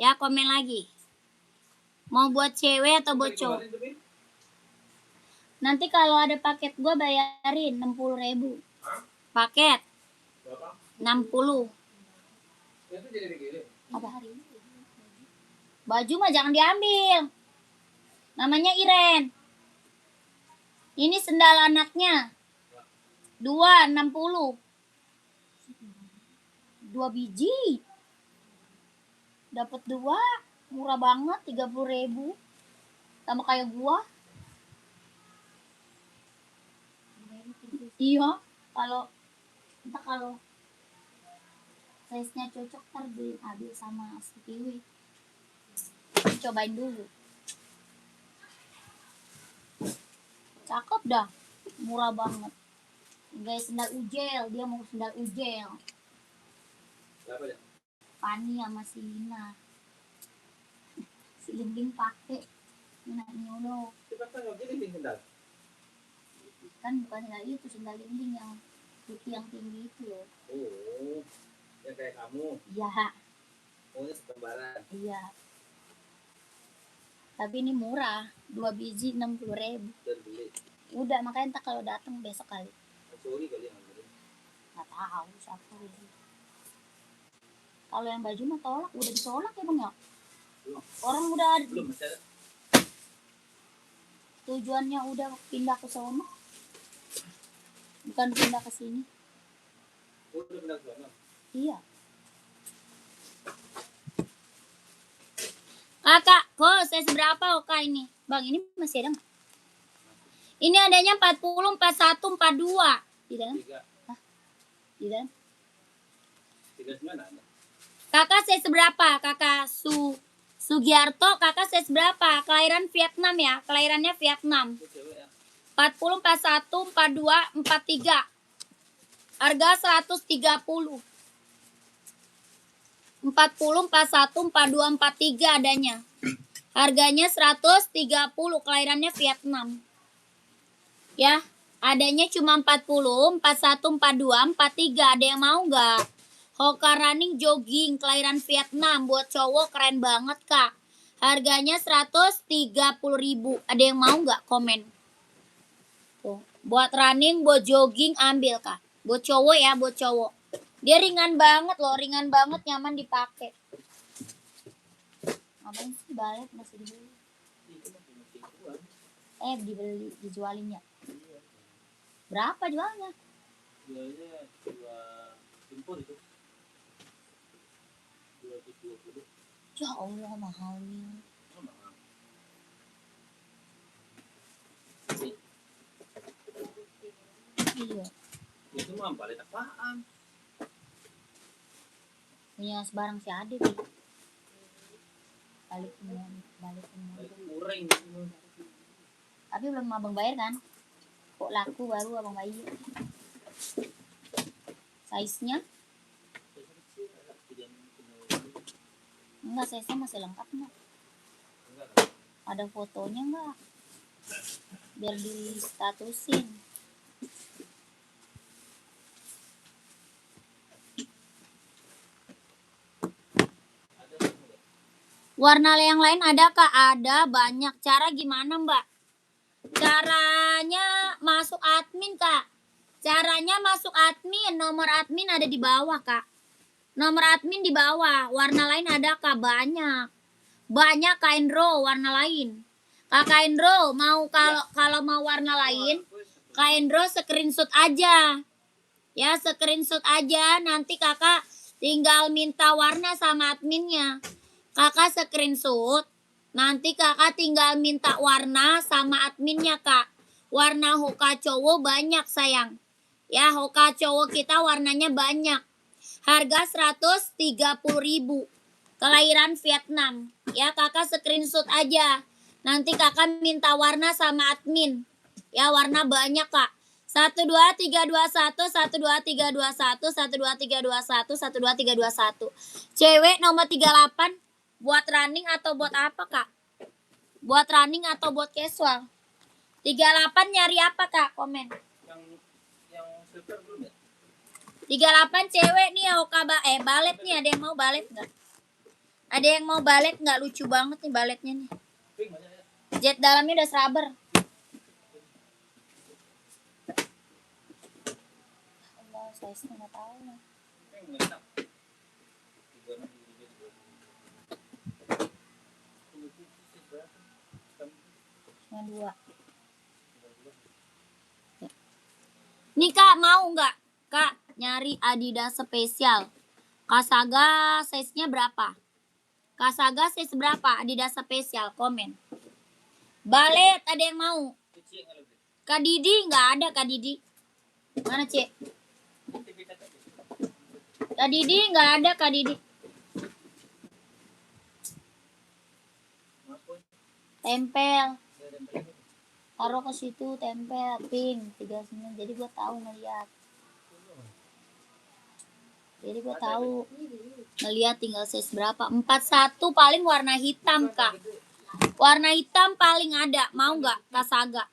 Ya komen lagi. Mau buat cewek atau buat cowok? Nanti kalau ada paket gua bayarin 60.000. Paket 60. Apa? Baju mah jangan diambil. Namanya Iren. Ini sendal anaknya. 260. 2 biji. Dapat 2. Murah banget 30.000. Sama kayak gua. Iya, kalau size-nya cocok ntar beli Adil sama si Kiwi. Cobain dulu. Cakep dah. Murah banget. Guys, sendal ujel, dia mau sendal ujel. Siapa ya? Pani sama si Lina. Si Linding pakai. Lina nyolo. Cepat kan gini sendal. Kan bukan sendal itu, sendal Linding yang putih yang tinggi itu loh. Oh, yang kayak kamu. Iya. Oh, ini selembaran. Iya. Tapi ini murah, 2 biji 60.000. Udah beli. Udah, makanya entar kalau datang besok kali. Sorry kali yang beli. Nggak tahu siapa ini. Kalau yang baju mah tolak, udah ditolak ya bang ya? Belum. Orang udah Belum masih ada. Tujuannya udah pindah ke sono, bukan pindah ke sini. Oh, udah pindah ke sana. Iya. Kakak, kok size berapa Oka ini? Bang, ini masih ada nggak? Ini adanya 40, 41, 42. Di dalam? Tiga. Hah? Di dalam? 39 ada. Kakak size berapa? Kakak Sugiarto, kakak size berapa? Kelahiran Vietnam ya, kelahirannya Vietnam. Itu cewek ya. 40, 41, 42, 43. Harga 130. 40, 41, 42, 43 adanya. Harganya 130, kelahirannya Vietnam. Ya, adanya cuma 40, 41, 42, 43. Ada yang mau nggak? Hoka Running Jogging, kelahiran Vietnam. Buat cowok keren banget, Kak. Harganya 130.000. Ada yang mau nggak? Komen. Tuh. Buat running, buat jogging, ambil, Kak. Buat cowok ya, buat cowok. Dia ringan banget loh, ringan banget, nyaman dipakai. Ngapain sih balet masih dibeli? Itu mah cuma tipuan. Dibeli, dijualin ya. Iya. Berapa jualnya? Jualnya 2 impor itu. 220. Ya Allah, mahalnya. Oh, mahal. Iya. Itu mah balet apaan? Punya sebarang si Ade nih. Balik semua. Itu kurang. Tapi belum abang bayar kan? Kok laku baru abang bayar? Size-nya? Enggak, size-nya masih lengkap enggak? Enggak kan? Ada fotonya enggak? Biar di statusin. Ada semua. Warna yang lain ada Kak? Ada, banyak. Cara gimana Mbak? Caranya masuk admin Kak. Caranya masuk admin. Nomor admin ada di bawah Kak. Nomor admin di bawah. Warna lain ada Kak? Banyak. Banyak kain raw warna lain. Kak kain raw mau kalau mau warna lain, kain raw screenshot aja. Ya, screenshot aja, nanti Kakak tinggal minta warna sama adminnya. Kakak screenshot, nanti Kakak tinggal minta warna sama adminnya, Kak. Warna Hoka cowok banyak, sayang. Ya, Hoka cowok kita warnanya banyak. Harga 130.000. Kelahiran Vietnam. Ya, Kakak screenshot aja. Nanti Kakak minta warna sama admin. Ya, warna banyak, Kak. 12321, 12321, 12321, 12321. Cewek nomor 38 buat running atau buat apa, Kak? Buat running atau buat casual? 38 nyari apa, Kak? Komen. Yang silver belum ya? 38 cewek nih Hoka balet nih, ada yang mau balet nggak? Ada yang mau balet nggak? Lucu banget nih baletnya nih. Pink banyak ya. Jet dalamnya udah serabber. Allah, saya sih nggak tahu lah. Pink banyak. 36. Cuma 2. Nih Kak, mau nggak? Kak, nyari Adidas spesial. Kasaga size-nya berapa? Kasaga size berapa? Adidas spesial, komen. Balet, ada yang mau? Kak Didi, nggak ada Kak Didi. Mana, Cek? Kak Didi, nggak ada Kak Didi. Tempel. Taruh ke situ, tempel, pink, 39. Jadi gue tahu ngeliat. Jadi gue tahu ngeliat tinggal size berapa. 41 paling warna hitam, Kak. Warna hitam paling ada. Mau nggak? Kasaga.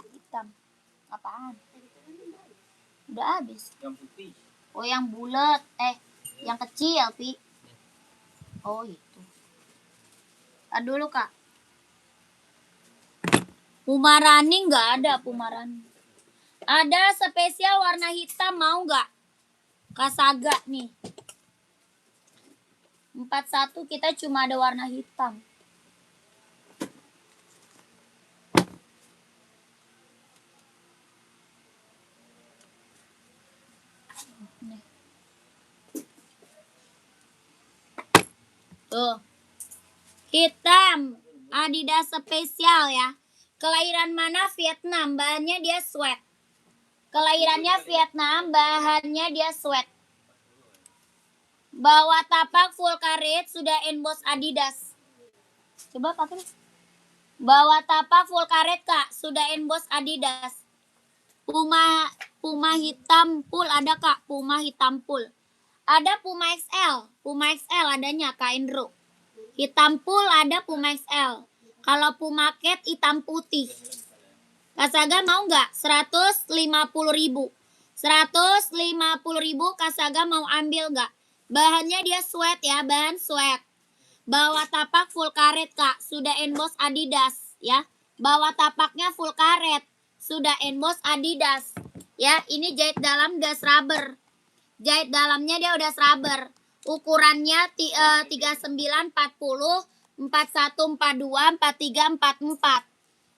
Hitam. Apaan? Udah habis. Yang putih. Oh, yang bulat. Yang kecil, Pi. Oh, itu. Tadi dulu, Kak. Puma Running nggak ada, Puma Running. Ada spesial warna hitam, mau nggak? Kasaga nih. 41 kita cuma ada warna hitam. Tuh. Hitam. Adidas spesial ya. Kelahiran mana? Vietnam. Bahannya dia sweat. Kelahirannya Vietnam. Bahannya dia sweat. Bawah tapak full karet sudah emboss Adidas. Coba pakai. Bawah tapak full karet Kak, sudah emboss Adidas. Puma hitam full ada Kak, Puma hitam full. Ada Puma XL adanya Kak Indro. Hitam full ada Puma XL. Kalau Puma Cat hitam putih. Kak Saga mau nggak? 150.000. 150.000 Kak Saga mau ambil nggak? Bahannya dia sweat ya, bahan sweat. Bawah tapak full karet Kak, sudah emboss Adidas ya. Bawah tapaknya full karet, sudah emboss Adidas. Ya, ini jahit dalam das rubber. Jahit dalamnya dia udah rubber. Ukurannya 39, 40, 41, 42, 43, 44.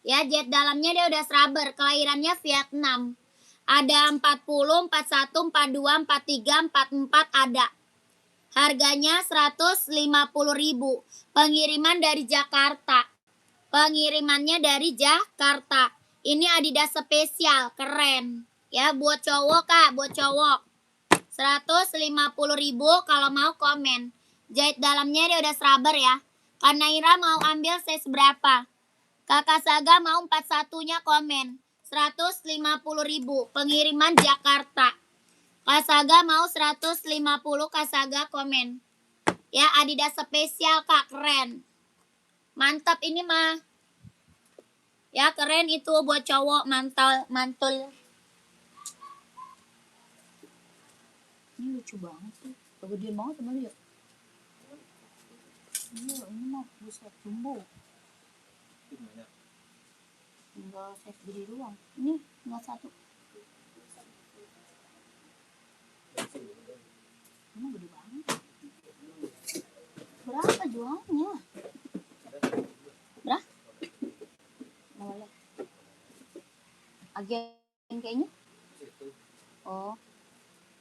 Ya, jahit dalamnya dia udah rubber. Kelahirannya Vietnam. Ada 40, 41, 42, 43, 44 ada. Harganya 150.000. Pengiriman dari Jakarta. Pengirimannya dari Jakarta. Ini Adidas spesial, keren. Ya, buat cowok Kak, buat cowok. 150.000 kalau mau komen. Jahit dalamnya dia udah rubber ya. Kak Naira mau ambil size berapa? Kakak Saga mau 41-nya komen. 150.000. Pengiriman Jakarta. Kak Saga mau 150, Kak Saga komen. Ya, Adidas spesial Kak, keren. Mantap ini mah. Ya, keren itu buat cowok, mantul. Ini lucu banget sih. Kegedean banget teman ya. Ini mah buset jumbo. Enggak size gede doang. Ini enggak satu. Ini gede banget. Berapa jualnya? Berapa? Boleh. Agen kayaknya? Oh.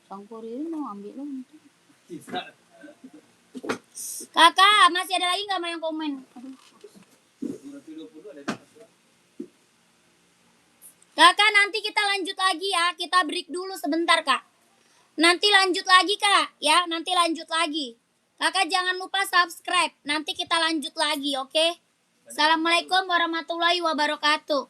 Sangkurin mau ambil lo nanti. Kakak, masih ada lagi nggak mau yang komen? Aduh. Kakak, nanti kita lanjut lagi ya. Kita break dulu sebentar, Kak. Nanti lanjut lagi, Kak. Ya, nanti lanjut lagi. Kakak jangan lupa subscribe. Nanti kita lanjut lagi, oke? Assalamualaikum warahmatullahi wabarakatuh.